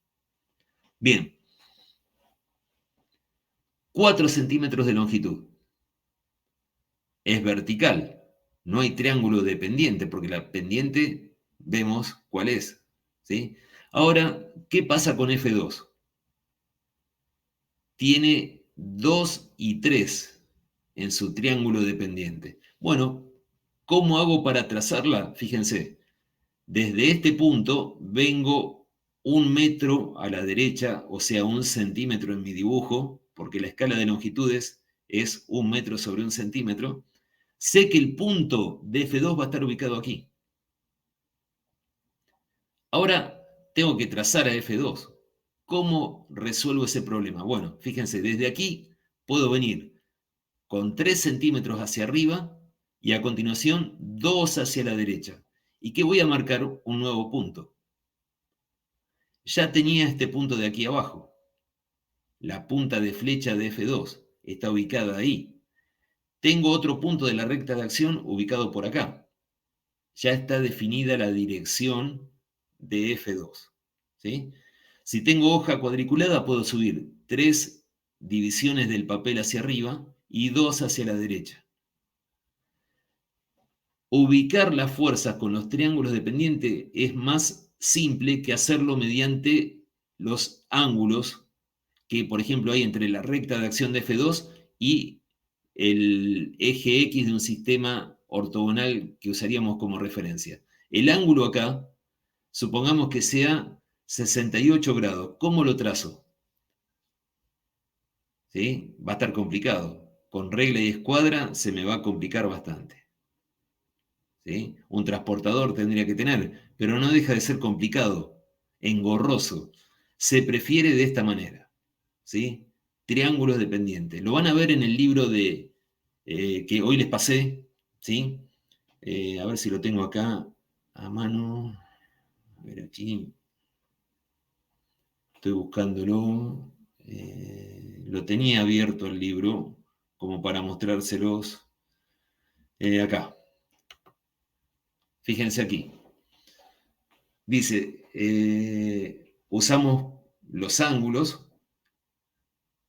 Bien. 4 centímetros de longitud. Es vertical. No hay triángulo de pendiente, porque la pendiente vemos cuál es. ¿Sí? Ahora, ¿qué pasa con F2? Tiene 2 y 3 en su triángulo de pendiente. Bueno, ¿cómo hago para trazarla? Fíjense, desde este punto vengo 1 metro a la derecha, o sea, 1 centímetro en mi dibujo, porque la escala de longitudes es 1 metro sobre 1 centímetro. Sé que el punto de F2 va a estar ubicado aquí. Ahora tengo que trazar a F2. ¿Cómo resuelvo ese problema? Bueno, fíjense, desde aquí puedo venir con 3 centímetros hacia arriba y a continuación 2 hacia la derecha. ¿Y qué voy a marcar? Un nuevo punto. Ya tenía este punto de aquí abajo. La punta de flecha de F2 está ubicada ahí. Tengo otro punto de la recta de acción ubicado por acá. Ya está definida la dirección de F2. ¿Sí? Si tengo hoja cuadriculada, puedo subir 3 divisiones del papel hacia arriba y 2 hacia la derecha. Ubicar las fuerzas con los triángulos de pendiente es más simple que hacerlo mediante los ángulos que, por ejemplo, hay entre la recta de acción de F2 y el eje X de un sistema ortogonal que usaríamos como referencia. El ángulo acá, supongamos que sea 68 grados. ¿Cómo lo trazo? ¿Sí? Va a estar complicado. Con regla y escuadra se me va a complicar bastante. ¿Sí? Un transportador tendría que tener, pero no deja de ser complicado, engorroso. Se prefiere de esta manera, ¿sí? Triángulos dependientes. Lo van a ver en el libro que hoy les pasé, ¿sí? A ver si lo tengo acá a mano. A ver aquí. Estoy buscándolo. Lo tenía abierto el libro como para mostrárselos acá. Fíjense aquí. Dice, usamos los ángulos,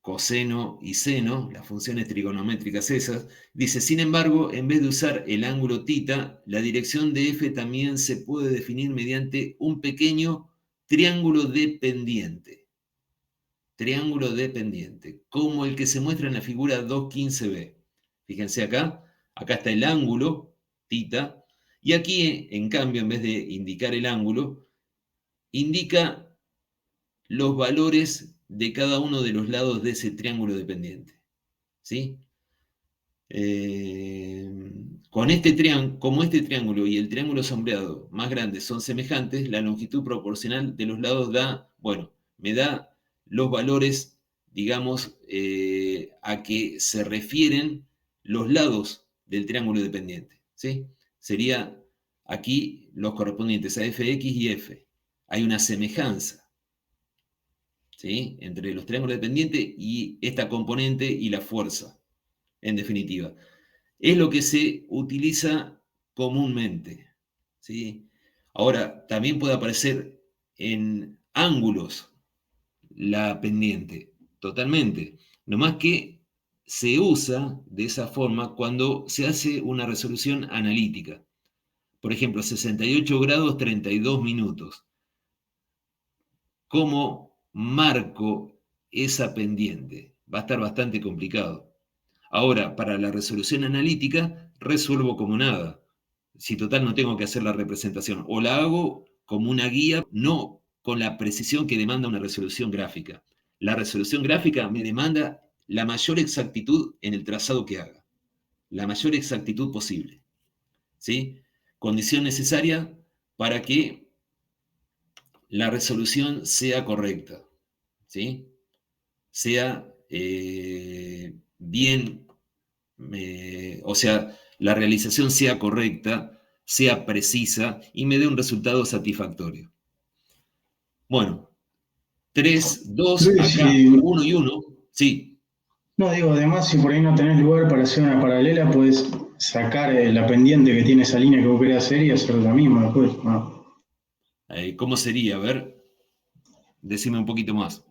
coseno y seno, las funciones trigonométricas esas. Dice, sin embargo, en vez de usar el ángulo θ, la dirección de f también se puede definir mediante un pequeño triángulo dependiente. Triángulo dependiente, como el que se muestra en la figura 2.15b. Fíjense acá está el ángulo, θ, y aquí, en cambio, en vez de indicar el ángulo, indica los valores de cada uno de los lados de ese triángulo dependiente. ¿Sí? Como este triángulo y el triángulo sombreado más grandes son semejantes, la longitud proporcional de los lados me da los valores, digamos, a que se refieren los lados del triángulo dependiente. ¿Sí? Sería aquí los correspondientes a fx y f. Hay una semejanza, ¿sí?, entre los triángulos dependientes y esta componente y la fuerza, en definitiva. Es lo que se utiliza comúnmente, ¿sí? Ahora, también puede aparecer en ángulos la pendiente, totalmente. Nomás que se usa de esa forma cuando se hace una resolución analítica. Por ejemplo, 68 grados 32 minutos. ¿Cómo marco esa pendiente? Va a estar bastante complicado. Ahora, para la resolución analítica, resuelvo como nada. Si total no tengo que hacer la representación, o la hago como una guía, no con la precisión que demanda una resolución gráfica. La resolución gráfica me demanda la mayor exactitud en el trazado que haga. La mayor exactitud posible. ¿Sí? Condición necesaria para que la resolución sea correcta, ¿sí? Sea bien, o sea, la realización sea correcta, sea precisa y me dé un resultado satisfactorio. Bueno, 3, 2, Luis, acá, 1 y 1, sí. no digo, además, si por ahí no tenés lugar para hacer una paralela, puedes sacar la pendiente que tiene esa línea que vos querés hacer y hacer la misma después, ¿no? ¿Cómo sería? A ver, decime un poquito más.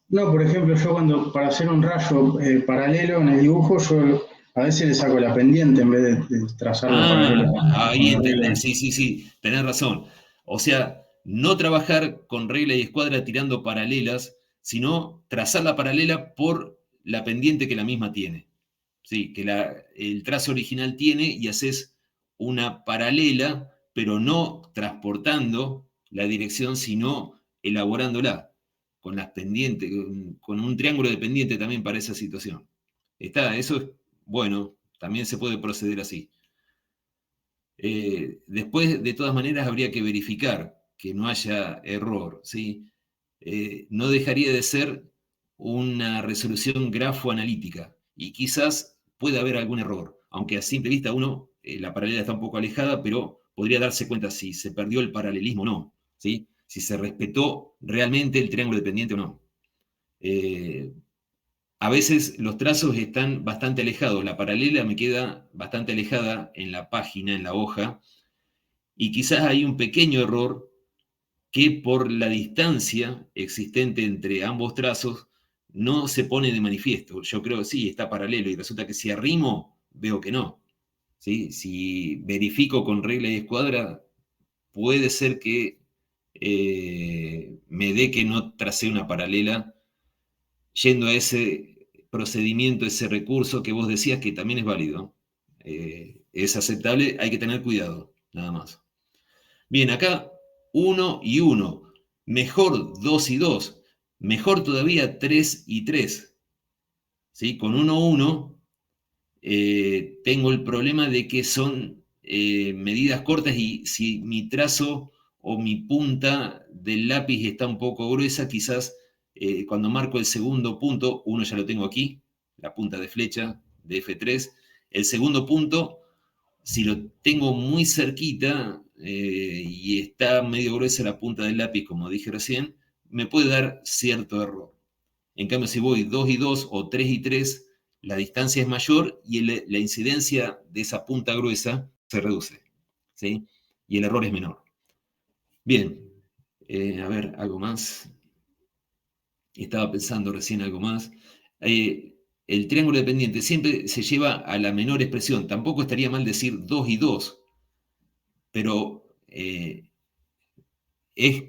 No, por ejemplo, yo para hacer un rayo paralelo en el dibujo, yo a veces le saco la pendiente en vez de trazarlo paralelo con Ahí la regla. entendés, sí, tenés razón. O sea, no trabajar con regla y escuadra tirando paralelas, sino trazar la paralela por la pendiente que la misma tiene. Sí, que el trazo original tiene y haces una paralela, pero no transportando la dirección, sino elaborándola con las pendientes, con un triángulo de pendiente también para esa situación. Eso es bueno, también se puede proceder así. Después, de todas maneras, habría que verificar que no haya error, ¿sí? No dejaría de ser una resolución grafoanalítica y quizás pueda haber algún error, aunque a simple vista la paralela está un poco alejada, pero podría darse cuenta si se perdió el paralelismo o no, ¿sí? Si se respetó realmente el triángulo dependiente o no. A veces los trazos están bastante alejados, la paralela me queda bastante alejada en la página, en la hoja, y quizás hay un pequeño error que por la distancia existente entre ambos trazos no se pone de manifiesto. Yo creo que sí, está paralelo, y resulta que si arrimo, veo que no. ¿Sí? Si verifico con regla y escuadra, puede ser que me dé que no tracé una paralela yendo a ese procedimiento, ese recurso que vos decías que también es válido. Es aceptable, hay que tener cuidado, nada más. Bien, acá 1 y 1. Mejor 2 y 2. Mejor todavía 3 y 3. ¿Sí? Con 1, 1 tengo el problema de que son medidas cortas y si mi trazo o mi punta del lápiz está un poco gruesa, quizás cuando marco el segundo punto, uno ya lo tengo aquí, la punta de flecha de F3, el segundo punto, si lo tengo muy cerquita y está medio gruesa la punta del lápiz, como dije recién, me puede dar cierto error. En cambio, si voy 2 y 2 o 3 y 3, la distancia es mayor y la incidencia de esa punta gruesa se reduce, ¿sí? Y el error es menor. Bien, a ver, algo más. Estaba pensando recién algo más. El triángulo de pendiente siempre se lleva a la menor expresión. Tampoco estaría mal decir 2 y 2, pero es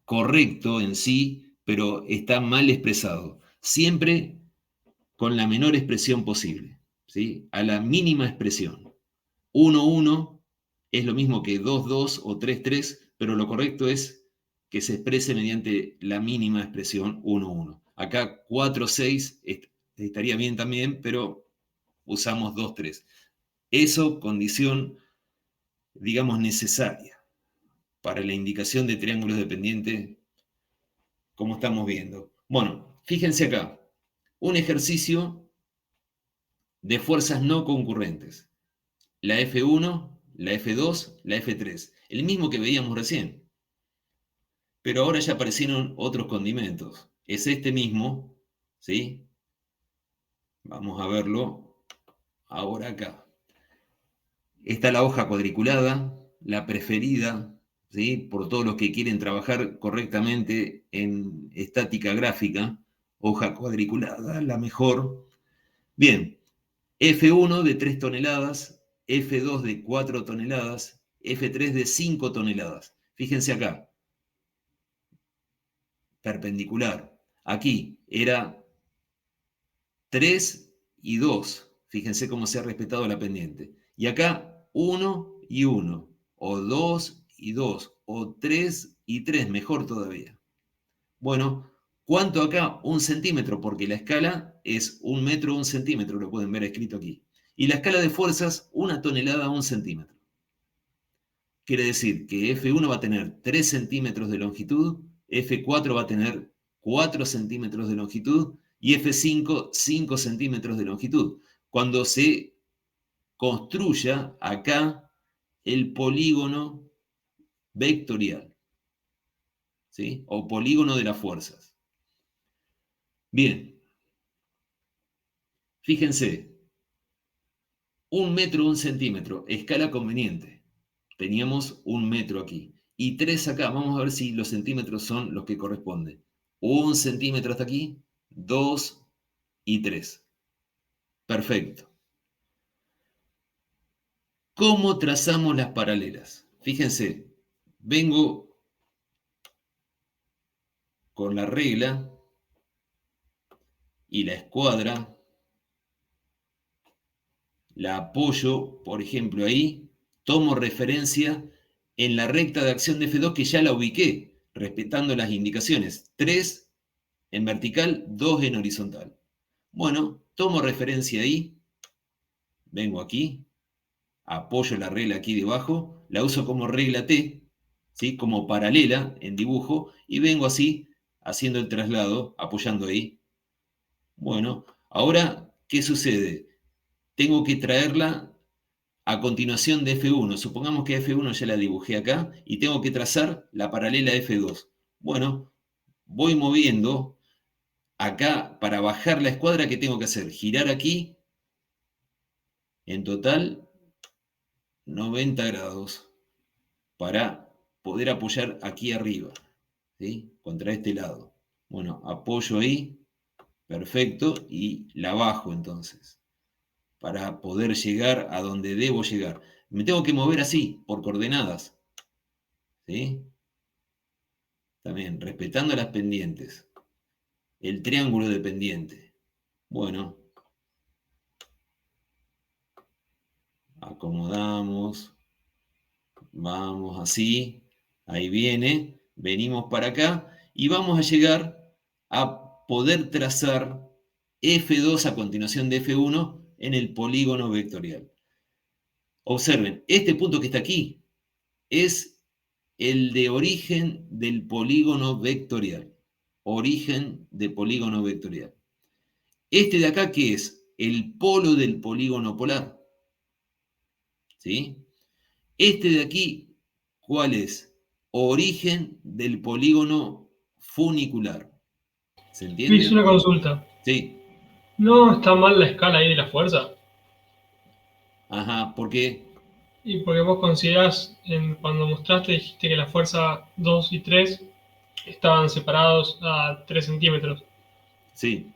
correcto en sí, pero está mal expresado. Siempre con la menor expresión posible, ¿sí? A la mínima expresión. 1, 1 es lo mismo que 2, 2 o 3, 3, pero lo correcto es que se exprese mediante la mínima expresión 1, 1. Acá 4, 6 estaría bien también, pero usamos 2, 3. Eso, condición, digamos, necesaria para la indicación de triángulos de pendiente, como estamos viendo. Bueno, fíjense acá, un ejercicio de fuerzas no concurrentes. La F1, la F2, la F3. El mismo que veíamos recién. Pero ahora ya aparecieron otros condimentos. Es este mismo, ¿sí? Vamos a verlo ahora acá. Está la hoja cuadriculada, la preferida, ¿sí? Por todos los que quieren trabajar correctamente en estática gráfica. Hoja cuadriculada, la mejor. Bien, F1 de 3 toneladas, F2 de 4 toneladas, F3 de 5 toneladas. Fíjense acá, perpendicular. Aquí era 3 y 2. Fíjense cómo se ha respetado la pendiente. Y acá 1 y 1, o 2 y 2, o 3 y 3, mejor todavía. Bueno, ¿cuánto acá? 1 centímetro, porque la escala es 1 metro, 1 centímetro, lo pueden ver escrito aquí. Y la escala de fuerzas, 1 tonelada, 1 centímetro. Quiere decir que F1 va a tener 3 centímetros de longitud, F4 va a tener 4 centímetros de longitud y F5, 5 centímetros de longitud. Cuando se construya acá el polígono vectorial, ¿sí? O polígono de las fuerzas. Bien, fíjense, 1 metro, 1 centímetro, escala conveniente. Teníamos 1 metro aquí. Y 3 acá, vamos a ver si los centímetros son los que corresponden. 1 centímetro hasta aquí, 2 y 3. Perfecto. ¿Cómo trazamos las paralelas? Fíjense, vengo con la regla y la escuadra, la apoyo, por ejemplo, ahí, tomo referencia en la recta de acción de F2 que ya la ubiqué, respetando las indicaciones. 3 en vertical, 2 en horizontal. Bueno, tomo referencia ahí, vengo aquí, apoyo la regla aquí debajo, la uso como regla T, ¿sí? Como paralela en dibujo, y vengo así, haciendo el traslado, apoyando ahí. Bueno, ahora, ¿qué sucede? Tengo que traerla a continuación de F1. Supongamos que F1 ya la dibujé acá, y tengo que trazar la paralela F2. Bueno, voy moviendo. Acá, para bajar la escuadra, ¿qué tengo que hacer? Girar aquí, en total, 90 grados, para poder apoyar aquí arriba, ¿sí? Contra este lado. Bueno, apoyo ahí, perfecto, y la bajo entonces, para poder llegar a donde debo llegar. Me tengo que mover así, por coordenadas, ¿sí? También, respetando las pendientes. El triángulo de pendiente. Bueno, acomodamos, vamos así, ahí viene, venimos para acá y vamos a llegar a poder trazar F2 a continuación de F1 en el polígono vectorial. Observen, este punto que está aquí es el de origen del polígono vectorial. Origen de polígono vectorial. Este de acá, ¿qué es? El polo del polígono polar. ¿Sí? Este de aquí, ¿cuál es? Origen del polígono funicular. ¿Se entiende? Luis, una consulta. Sí. ¿No está mal la escala ahí de la fuerza? Ajá, ¿por qué? Y porque vos considerás, cuando mostraste, dijiste que la fuerza 2 y 3 estaban separados a 3 centímetros. Sí.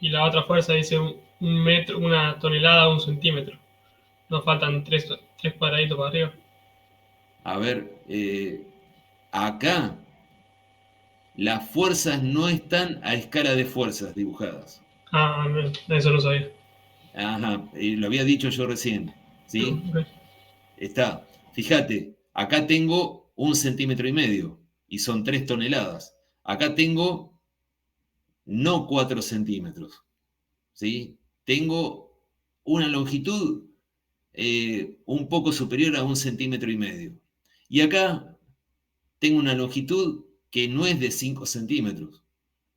Y la otra fuerza dice un metro, una tonelada a 1 centímetro. Nos faltan 3 cuadraditos para arriba. A ver, acá las fuerzas no están a escala de fuerzas dibujadas. Ah, no, eso no sabía. Ajá, lo había dicho yo recién, ¿sí? Ok. Está, fíjate, acá tengo 1,5 centímetros y son 3 toneladas. Acá tengo no 4 centímetros, ¿sí? Tengo una longitud un poco superior a 1,5 centímetros. Y acá tengo una longitud que no es de 5 centímetros,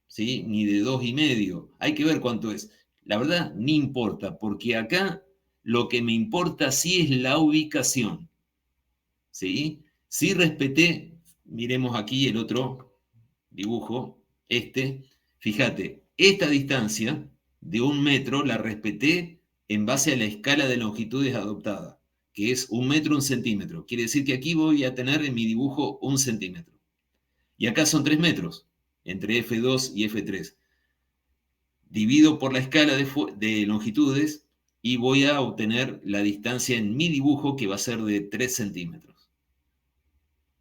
¿sí? Ni de 2,5. Hay que ver cuánto es. La verdad, ni importa, porque acá lo que me importa sí es la ubicación, ¿sí? Sí respeté, miremos aquí el otro dibujo, fíjate, esta distancia de 1 metro la respeté en base a la escala de longitudes adoptada, que es 1 metro, 1 centímetro. Quiere decir que aquí voy a tener en mi dibujo 1 centímetro. Y acá son 3 metros, entre F2 y F3. Divido por la escala de longitudes y voy a obtener la distancia en mi dibujo, que va a ser de 3 centímetros.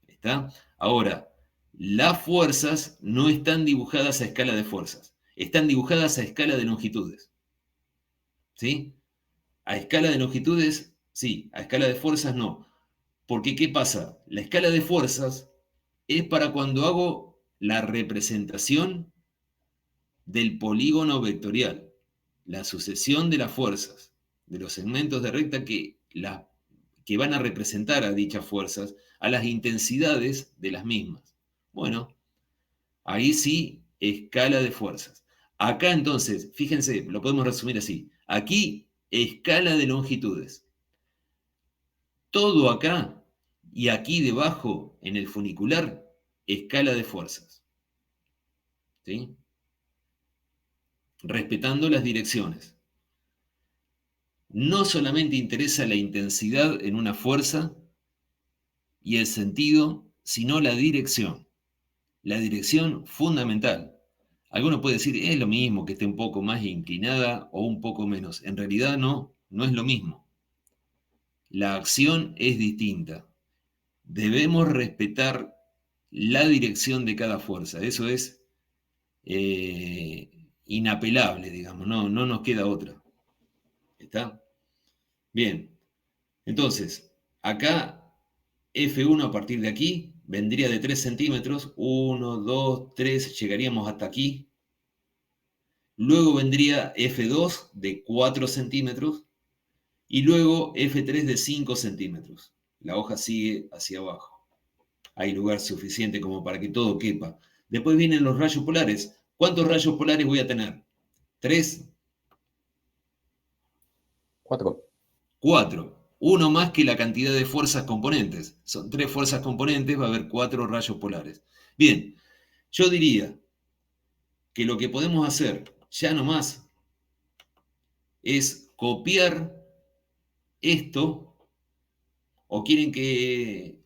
¿Está? Ahora, las fuerzas no están dibujadas a escala de fuerzas, están dibujadas a escala de longitudes. ¿Sí? A escala de longitudes, sí, a escala de fuerzas no. Porque, ¿qué pasa? La escala de fuerzas es para cuando hago la representación del polígono vectorial, la sucesión de las fuerzas, de los segmentos de recta que van a representar a dichas fuerzas, a las intensidades de las mismas. Bueno, ahí sí, escala de fuerzas. Acá entonces, fíjense, lo podemos resumir así. Aquí, escala de longitudes. Todo acá y aquí debajo, en el funicular, escala de fuerzas. ¿Sí? Respetando las direcciones. No solamente interesa la intensidad en una fuerza y el sentido, sino la dirección. La dirección fundamental. Alguno puede decir, es lo mismo que esté un poco más inclinada o un poco menos. En realidad no, no es lo mismo. La acción es distinta. Debemos respetar la dirección de cada fuerza. Eso es inapelable, digamos, no nos queda otra. ¿Está? Bien, entonces, acá F1 a partir de aquí vendría de 3 centímetros, 1, 2, 3, llegaríamos hasta aquí. Luego vendría F2 de 4 centímetros y luego F3 de 5 centímetros. La hoja sigue hacia abajo. Hay lugar suficiente como para que todo quepa. Después vienen los rayos polares. ¿Cuántos rayos polares voy a tener? ¿3? 4. 4. Uno más que la cantidad de fuerzas componentes. Son 3 fuerzas componentes, va a haber 4 rayos polares. Bien, yo diría que lo que podemos hacer ya nomás es copiar esto, o quieren que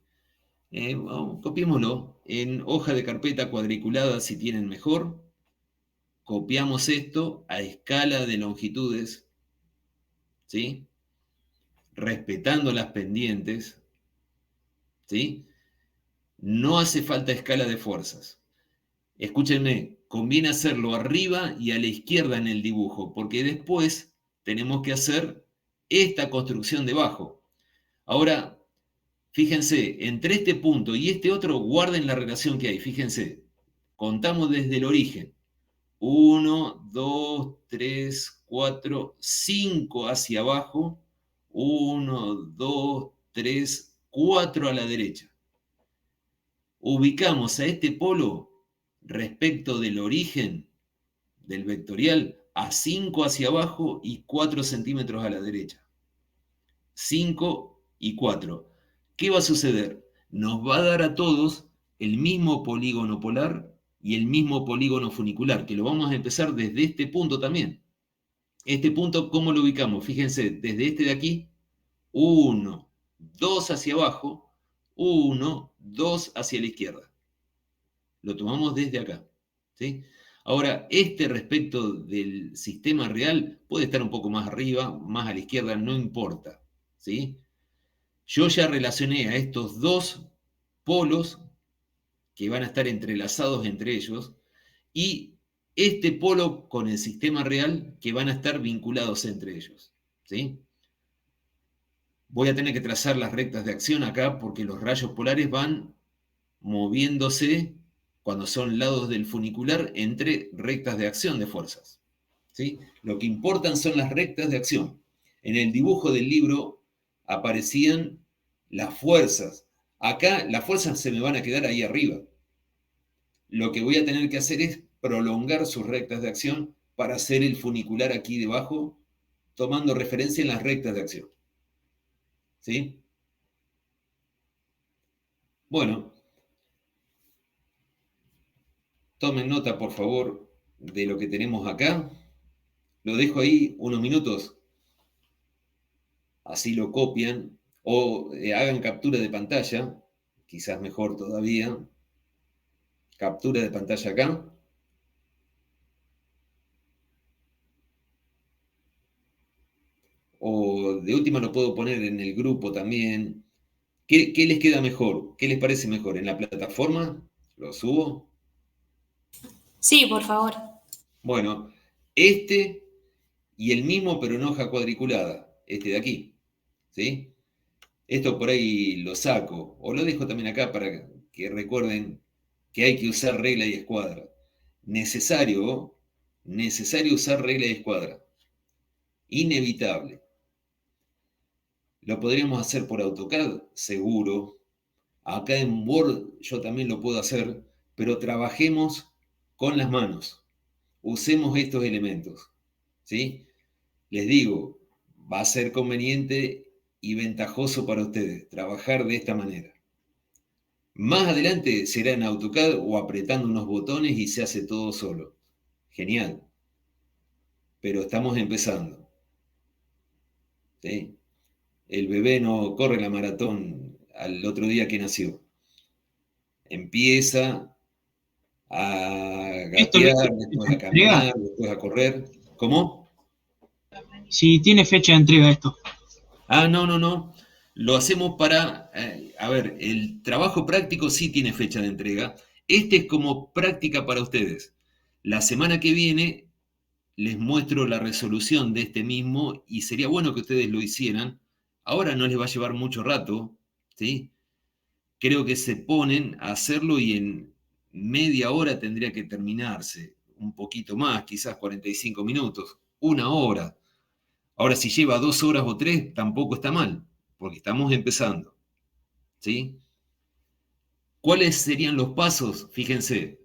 copiémoslo en hoja de carpeta cuadriculada si tienen mejor. Copiamos esto a escala de longitudes, ¿sí? Respetando las pendientes, ¿sí? No hace falta escala de fuerzas. Escúchenme, conviene hacerlo arriba y a la izquierda en el dibujo, porque después tenemos que hacer esta construcción debajo. Ahora, fíjense, entre este punto y este otro, guarden la relación que hay. Fíjense, contamos desde el origen. 1, 2, 3, 4, 5 hacia abajo. 1, 2, 3, 4 a la derecha. Ubicamos a este polo respecto del origen del vectorial a 5 hacia abajo y 4 centímetros a la derecha. 5 y 4. ¿Qué va a suceder? Nos va a dar a todos el mismo polígono polar y el mismo polígono funicular, que lo vamos a empezar desde este punto también. Este punto, ¿cómo lo ubicamos? Fíjense, desde este de aquí, 1, 2 hacia abajo, 1, 2 hacia la izquierda. Lo tomamos desde acá, ¿sí? Ahora, este respecto del sistema real puede estar un poco más arriba, más a la izquierda, no importa, ¿sí? Yo ya relacioné a estos dos polos que van a estar entrelazados entre ellos y este polo con el sistema real que van a estar vinculados entre ellos, ¿sí? Voy a tener que trazar las rectas de acción acá porque los rayos polares van moviéndose cuando son lados del funicular entre rectas de acción de fuerzas, ¿sí? Lo que importan son las rectas de acción. En el dibujo del libro aparecían las fuerzas. Acá las fuerzas se me van a quedar ahí arriba. Lo que voy a tener que hacer es prolongar sus rectas de acción para hacer el funicular aquí debajo, tomando referencia en las rectas de acción, ¿sí? Bueno, tomen nota, por favor, de lo que tenemos acá. Lo dejo ahí unos minutos. Así lo copian o hagan captura de pantalla, quizás mejor todavía. Captura de pantalla acá. O de última lo puedo poner en el grupo también. ¿Qué les queda mejor? ¿Qué les parece mejor? ¿En la plataforma? ¿Lo subo? Sí, por favor. Bueno, este y el mismo pero en hoja cuadriculada, este de aquí, ¿sí? Esto por ahí lo saco, o lo dejo también acá para que recuerden que hay que usar regla y escuadra. Necesario usar regla y escuadra. Inevitable. ¿Lo podríamos hacer por AutoCAD? Seguro. Acá en Word yo también lo puedo hacer, pero trabajemos con las manos. Usemos estos elementos, ¿sí? Les digo, va a ser conveniente y ventajoso para ustedes trabajar de esta manera. Más adelante será en AutoCAD o apretando unos botones y se hace todo solo. Genial. Pero estamos empezando, ¿sí? El bebé no corre la maratón al otro día que nació. Empieza a gatear, después a caminar, después a correr. ¿Cómo? Si tiene fecha de entrega esto. Ah, no. Lo hacemos para, a ver, el trabajo práctico sí tiene fecha de entrega. Este es como práctica para ustedes. La semana que viene les muestro la resolución de este mismo y sería bueno que ustedes lo hicieran. Ahora no les va a llevar mucho rato, ¿sí? Creo que se ponen a hacerlo y en media hora tendría que terminarse. Un poquito más, quizás 45 minutos, una hora. Ahora, si lleva 2 horas o 3, tampoco está mal, porque estamos empezando, ¿sí? ¿Cuáles serían los pasos? Fíjense,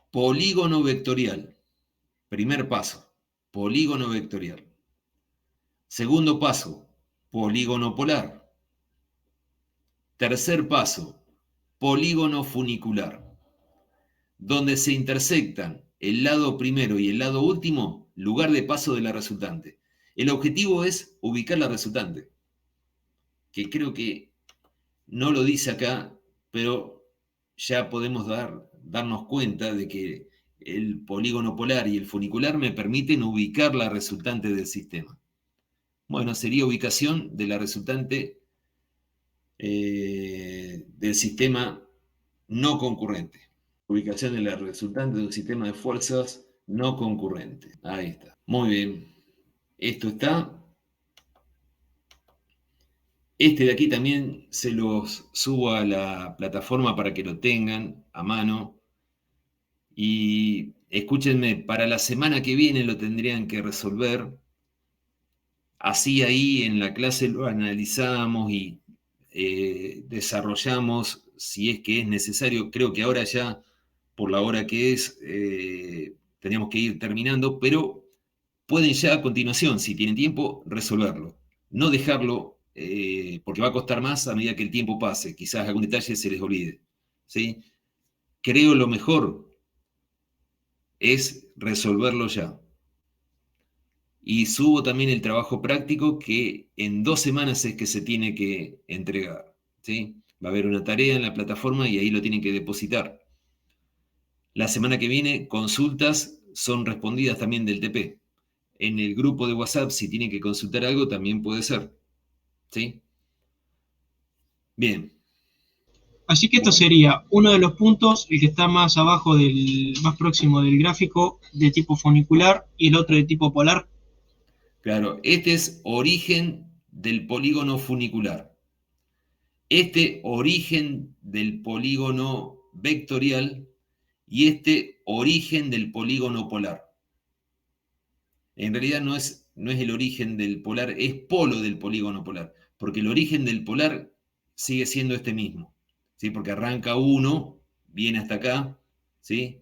polígono vectorial. Primer paso, polígono vectorial. Segundo paso, polígono polar. Tercer paso, polígono funicular. Donde se intersectan el lado primero y el lado último, lugar de paso de la resultante. El objetivo es ubicar la resultante, que creo que no lo dice acá, pero ya podemos darnos cuenta de que el polígono polar y el funicular me permiten ubicar la resultante del sistema. Bueno, sería ubicación de la resultante del sistema no concurrente. Ubicación de la resultante de un sistema de fuerzas no concurrente. Ahí está. Muy bien. Esto está. Este de aquí también se los subo a la plataforma para que lo tengan a mano. Y escúchenme, para la semana que viene lo tendrían que resolver. Así ahí en la clase lo analizamos y desarrollamos si es que es necesario. Creo que ahora ya, por la hora que es, tenemos que ir terminando, pero pueden ya a continuación, si tienen tiempo, resolverlo. No dejarlo, porque va a costar más a medida que el tiempo pase. Quizás algún detalle se les olvide. ¿Sí? Creo lo mejor es resolverlo ya. Y subo también el trabajo práctico que en 2 semanas es que se tiene que entregar. ¿Sí? Va a haber una tarea en la plataforma y ahí lo tienen que depositar. La semana que viene, consultas son respondidas también del TP. En el grupo de WhatsApp, si tienen que consultar algo, también puede ser. ¿Sí? Bien. Así que esto sería uno de los puntos, el que está más abajo más próximo del gráfico, de tipo funicular, y el otro de tipo polar. Claro, este es origen del polígono funicular. Este origen del polígono vectorial y este origen del polígono polar. En realidad no es el origen del polar, es polo del polígono polar, porque el origen del polar sigue siendo este mismo, ¿sí? Porque arranca 1, viene hasta acá, ¿sí?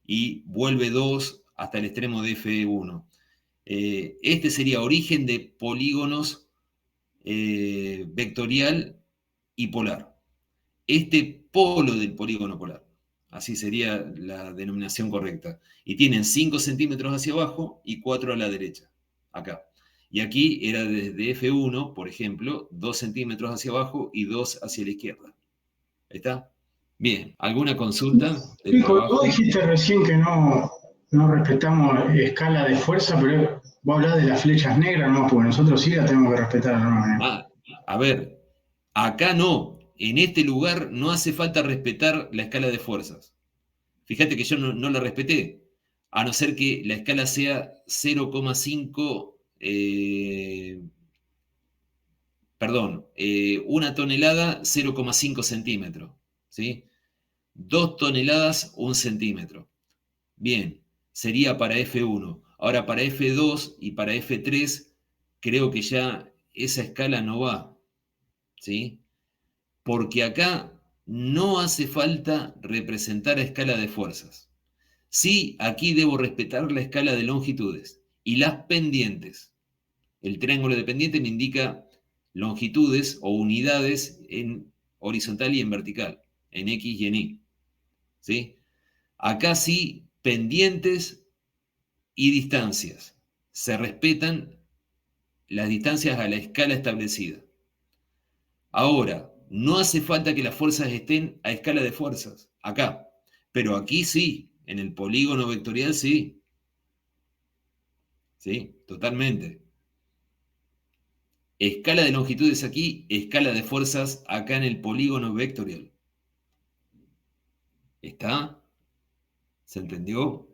Y vuelve 2 hasta el extremo de F1. Este sería origen de polígonos vectorial y polar. Este polo del polígono polar. Así sería la denominación correcta. Y tienen 5 centímetros hacia abajo y 4 a la derecha. Acá. Y aquí era desde F1, por ejemplo, 2 centímetros hacia abajo y 2 hacia la izquierda. ¿Ahí está? Bien. ¿Alguna consulta del Hijo, trabajo? vos dijiste recién que no respetamos escala de fuerza, pero vos hablás de las flechas negras, ¿no? Porque nosotros sí las tenemos que respetar, ¿no? A ver, acá no. En este lugar no hace falta respetar la escala de fuerzas. Fíjate que yo no la respeté, a no ser que la escala sea 0,5, perdón, 1 tonelada, 0,5 centímetros, ¿sí? 2 toneladas, 1 centímetro. Bien, sería para F1. Ahora para F2 y para F3, creo que ya esa escala no va, ¿sí? Porque acá no hace falta representar a escala de fuerzas. Sí, aquí debo respetar la escala de longitudes y las pendientes. El triángulo de pendiente me indica longitudes o unidades en horizontal y en vertical, en X y en Y. ¿Sí? Acá sí, pendientes y distancias. Se respetan las distancias a la escala establecida. Ahora, no hace falta que las fuerzas estén a escala de fuerzas, acá. Pero aquí sí, en el polígono vectorial sí. ¿Sí? Totalmente. Escala de longitudes aquí, escala de fuerzas acá en el polígono vectorial. ¿Está? ¿Se entendió?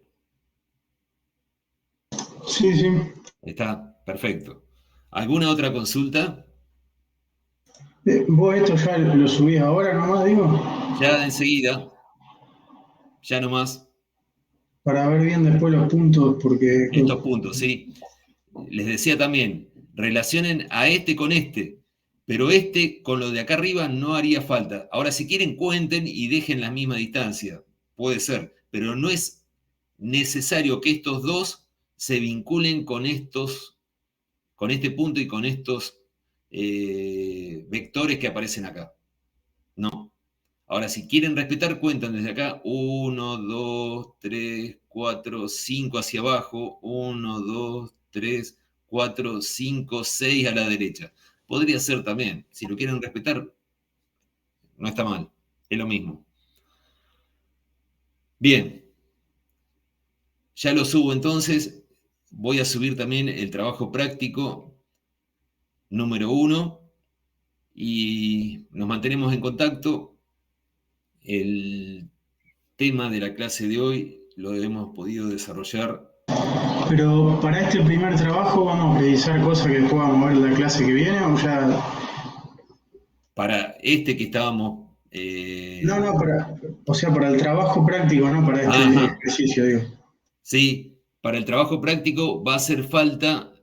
Sí, sí. Está, perfecto. ¿Alguna otra consulta? ¿Vos esto ya lo subís ahora nomás, digo? Ya enseguida, ya nomás, Para ver bien después los puntos, porque... estos puntos, ¿sí? Les decía también, relacionen a este con este, pero este con lo de acá arriba no haría falta. Ahora, si quieren, cuenten y dejen la misma distancia. Puede ser, pero no es necesario que estos dos se vinculen con este punto y con estos vectores que aparecen acá. No. Ahora, si quieren respetar, cuentan desde acá 1, 2, 3, 4, 5 hacia abajo, 1, 2, 3, 4, 5, 6 a la derecha. Podría ser también, si lo quieren respetar, no está mal, es lo mismo. Bien, ya lo subo entonces, voy a subir también el trabajo práctico número 1 y nos mantenemos en contacto. tema de la clase de hoy lo hemos podido desarrollar. Pero para este primer trabajo vamos a precisar cosas que después vamos a ver en la clase que viene, o ya... Para este que estábamos... No, para el trabajo práctico, no para este ejercicio, digo. Sí, para el trabajo práctico va a hacer falta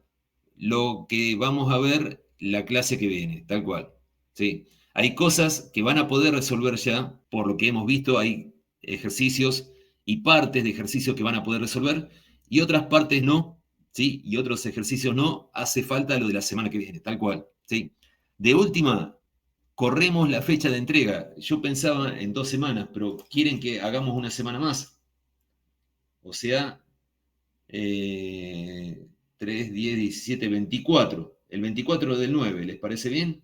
lo que vamos a ver la clase que viene, tal cual. ¿Sí? Hay cosas que van a poder resolver ya, por lo que hemos visto, hay ejercicios y partes de ejercicios que van a poder resolver, y otras partes no, ¿sí? Y otros ejercicios no, hace falta lo de la semana que viene, tal cual. ¿Sí? De última, corremos la fecha de entrega. Yo pensaba en 2 semanas, pero quieren que hagamos una semana más. O sea, 3, 10, 17, 24. El 24 del 9, ¿les parece bien?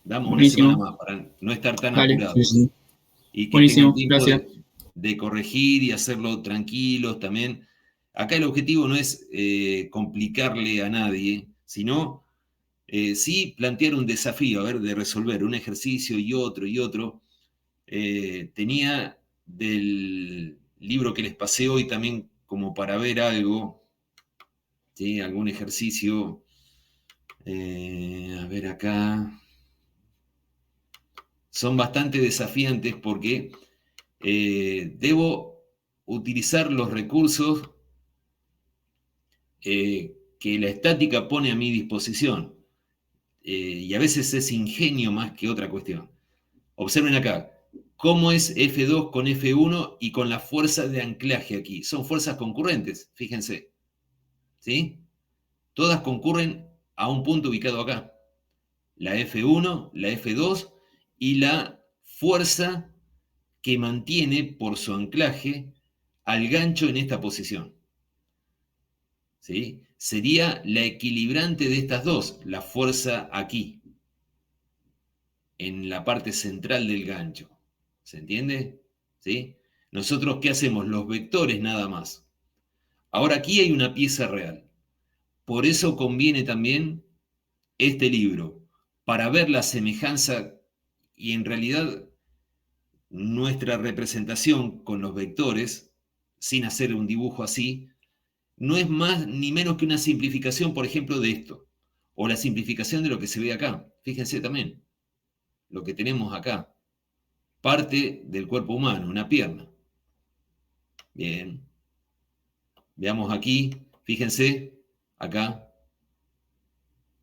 Damos Buenísimo. una semana más para no estar tan Dale, apurados. sí. Y que Buenísimo, tengan tiempo gracias. de corregir y hacerlo tranquilos también. Acá el objetivo no es complicarle a nadie, sino sí plantear un desafío, a ver, de resolver un ejercicio y otro y otro. Tenía del libro que les pasé hoy también como para ver algo, ¿sí? Algún ejercicio. A ver acá. Son bastante desafiantes porque debo utilizar los recursos que la estática pone a mi disposición. Y a veces es ingenio más que otra cuestión. Observen acá, cómo es F2 con F1 y con la fuerza de anclaje aquí. Son fuerzas concurrentes, fíjense. ¿Sí? Todas concurren a un punto ubicado acá. La F1, la F2 y la fuerza que mantiene por su anclaje al gancho en esta posición. ¿Sí? Sería la equilibrante de estas dos, la fuerza aquí, en la parte central del gancho. ¿Se entiende? ¿Sí? Nosotros, ¿qué hacemos? Los vectores nada más. Ahora aquí hay una pieza real. Por eso conviene también este libro, para ver la semejanza y en realidad nuestra representación con los vectores, sin hacer un dibujo así, no es más ni menos que una simplificación, por ejemplo, de esto, o la simplificación de lo que se ve acá. Fíjense también, lo que tenemos acá, parte del cuerpo humano, una pierna. Bien. Veamos aquí, fíjense, acá.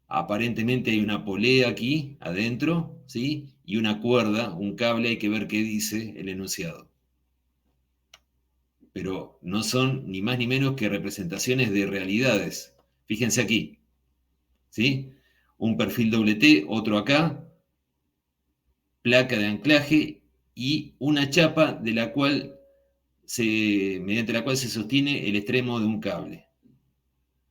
Aparentemente hay una polea aquí, adentro, ¿sí? Y una cuerda, un cable, hay que ver qué dice el enunciado. Pero no son ni más ni menos que representaciones de realidades. Fíjense aquí, ¿sí? Un perfil doble T, otro acá, placa de anclaje y una chapa de la cual mediante la cual se sostiene el extremo de un cable.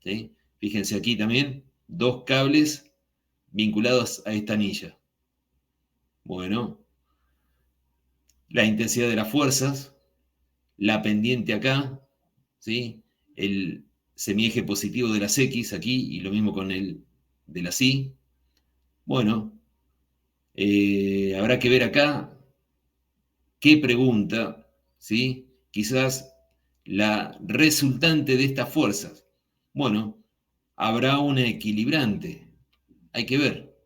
¿Sí? Fíjense aquí también, 2 cables vinculados a esta anilla. Bueno, la intensidad de las fuerzas, la pendiente acá, ¿sí? El semieje positivo de las X aquí y lo mismo con el de las Y. Bueno, habrá que ver acá qué pregunta, ¿sí? Quizás la resultante de estas fuerzas. Bueno, habrá una equilibrante. Hay que ver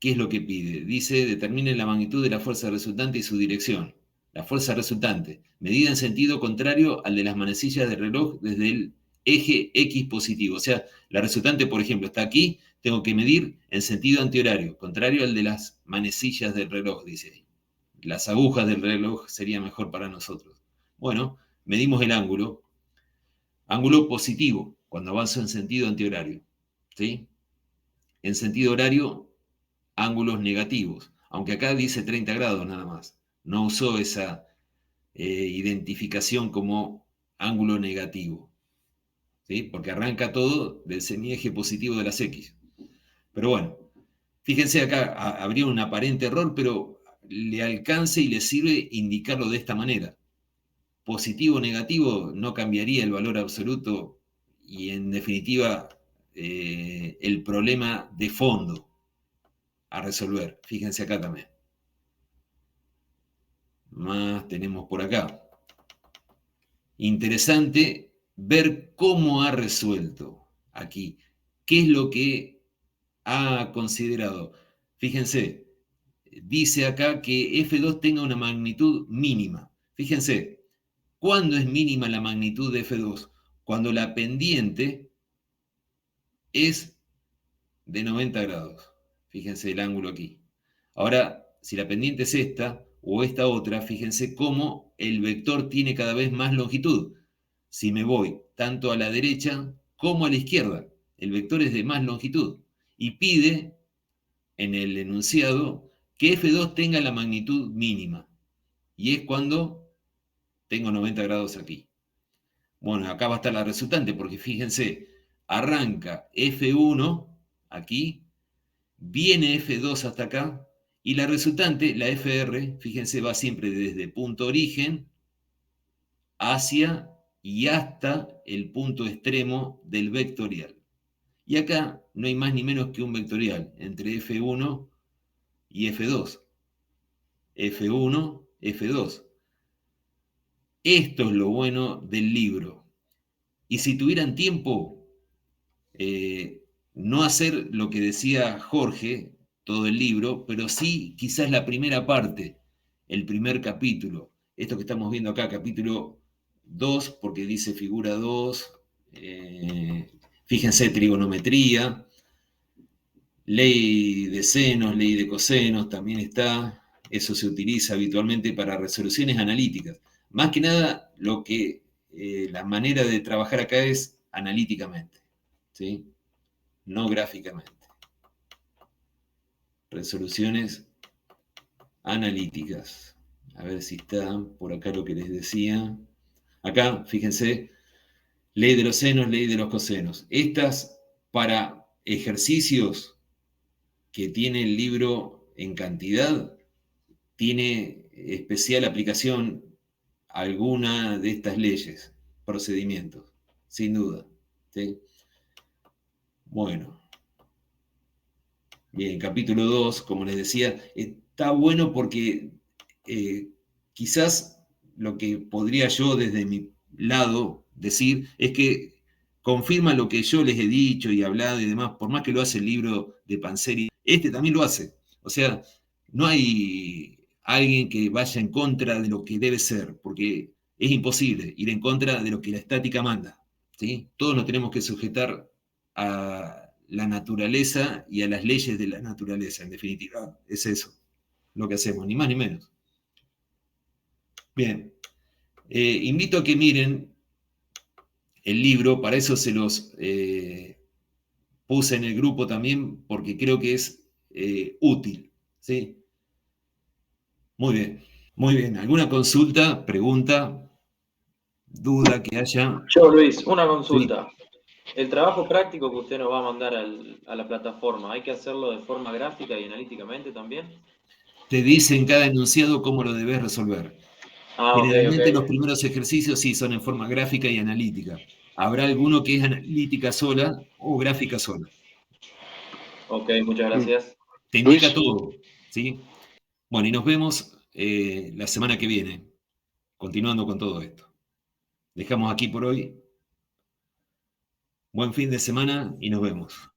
qué es lo que pide. Dice, determine la magnitud de la fuerza resultante y su dirección. La fuerza resultante, medida en sentido contrario al de las manecillas del reloj desde el eje X positivo. O sea, la resultante, por ejemplo, está aquí, tengo que medir en sentido antihorario, contrario al de las manecillas del reloj, dice ahí. Las agujas del reloj sería mejor para nosotros. Bueno, medimos el ángulo. Ángulo positivo, cuando avanzo en sentido antihorario. ¿Sí? En sentido horario, ángulos negativos. Aunque acá dice 30 grados nada más. No usó esa identificación como ángulo negativo. ¿Sí? Porque arranca todo del semieje positivo de las X. Pero bueno, fíjense acá, habría un aparente error, pero le alcanza y le sirve indicarlo de esta manera. Positivo o negativo no cambiaría el valor absoluto y en definitiva el problema de fondo a resolver. Fíjense acá también. más tenemos por acá? Interesante ver cómo ha resuelto aquí. ¿Qué es lo que ha considerado? Fíjense, dice acá que F2 tenga una magnitud mínima. Fíjense, ¿cuándo es mínima la magnitud de F2? Cuando la pendiente es de 90 grados. Fíjense el ángulo aquí. Ahora, si la pendiente es esta o esta otra, fíjense cómo el vector tiene cada vez más longitud. Si me voy tanto a la derecha como a la izquierda, el vector es de más longitud. Y pide en el enunciado que F2 tenga la magnitud mínima. Y es cuando tengo 90 grados aquí. Bueno, acá va a estar la resultante, porque fíjense, arranca F1 aquí, viene F2 hasta acá, y la resultante, la FR, fíjense, va siempre desde punto origen hacia y hasta el punto extremo del vectorial. Y acá no hay más ni menos que un vectorial entre F1 y F2. F1, F2. Esto es lo bueno del libro. Y si tuvieran tiempo, no hacer lo que decía Jorge, todo el libro, pero sí quizás la primera parte, el primer capítulo. Esto que estamos viendo acá, capítulo 2, porque dice figura 2, fíjense, trigonometría, ley de senos, ley de cosenos, también está. Eso se utiliza habitualmente para resoluciones analíticas. Más que nada, la manera de trabajar acá es analíticamente, ¿sí? No gráficamente. Resoluciones analíticas. A ver si está por acá lo que les decía. Acá, fíjense, ley de los senos, ley de los cosenos. Estas para ejercicios que tiene el libro en cantidad, tiene especial aplicación alguna de estas leyes, procedimientos, sin duda, ¿sí? Bueno. Bien, capítulo 2, como les decía, está bueno porque quizás lo que podría yo desde mi lado decir es que confirma lo que yo les he dicho y hablado y demás, por más que lo hace el libro de Panzeri, este también lo hace. O sea, no hay alguien que vaya en contra de lo que debe ser, porque es imposible ir en contra de lo que la estática manda, ¿sí? Todos nos tenemos que sujetar a la naturaleza y a las leyes de la naturaleza, en definitiva. Es eso lo que hacemos, ni más ni menos. Bien, invito a que miren el libro, para eso se los puse en el grupo también, porque creo que es útil, ¿sí? Muy bien, muy bien. ¿Alguna consulta, pregunta, duda que haya? Yo, Luis, una consulta. Sí. El trabajo práctico que usted nos va a mandar a la plataforma, ¿hay que hacerlo de forma gráfica y analíticamente también? Te dice en cada enunciado cómo lo debes resolver. Generalmente los primeros ejercicios sí son en forma gráfica y analítica. Habrá alguno que es analítica sola o gráfica sola. Ok, muchas gracias. Te indica todo, ¿sí? Bueno, y nos vemos la semana que viene, continuando con todo esto. Dejamos aquí por hoy. Buen fin de semana y nos vemos.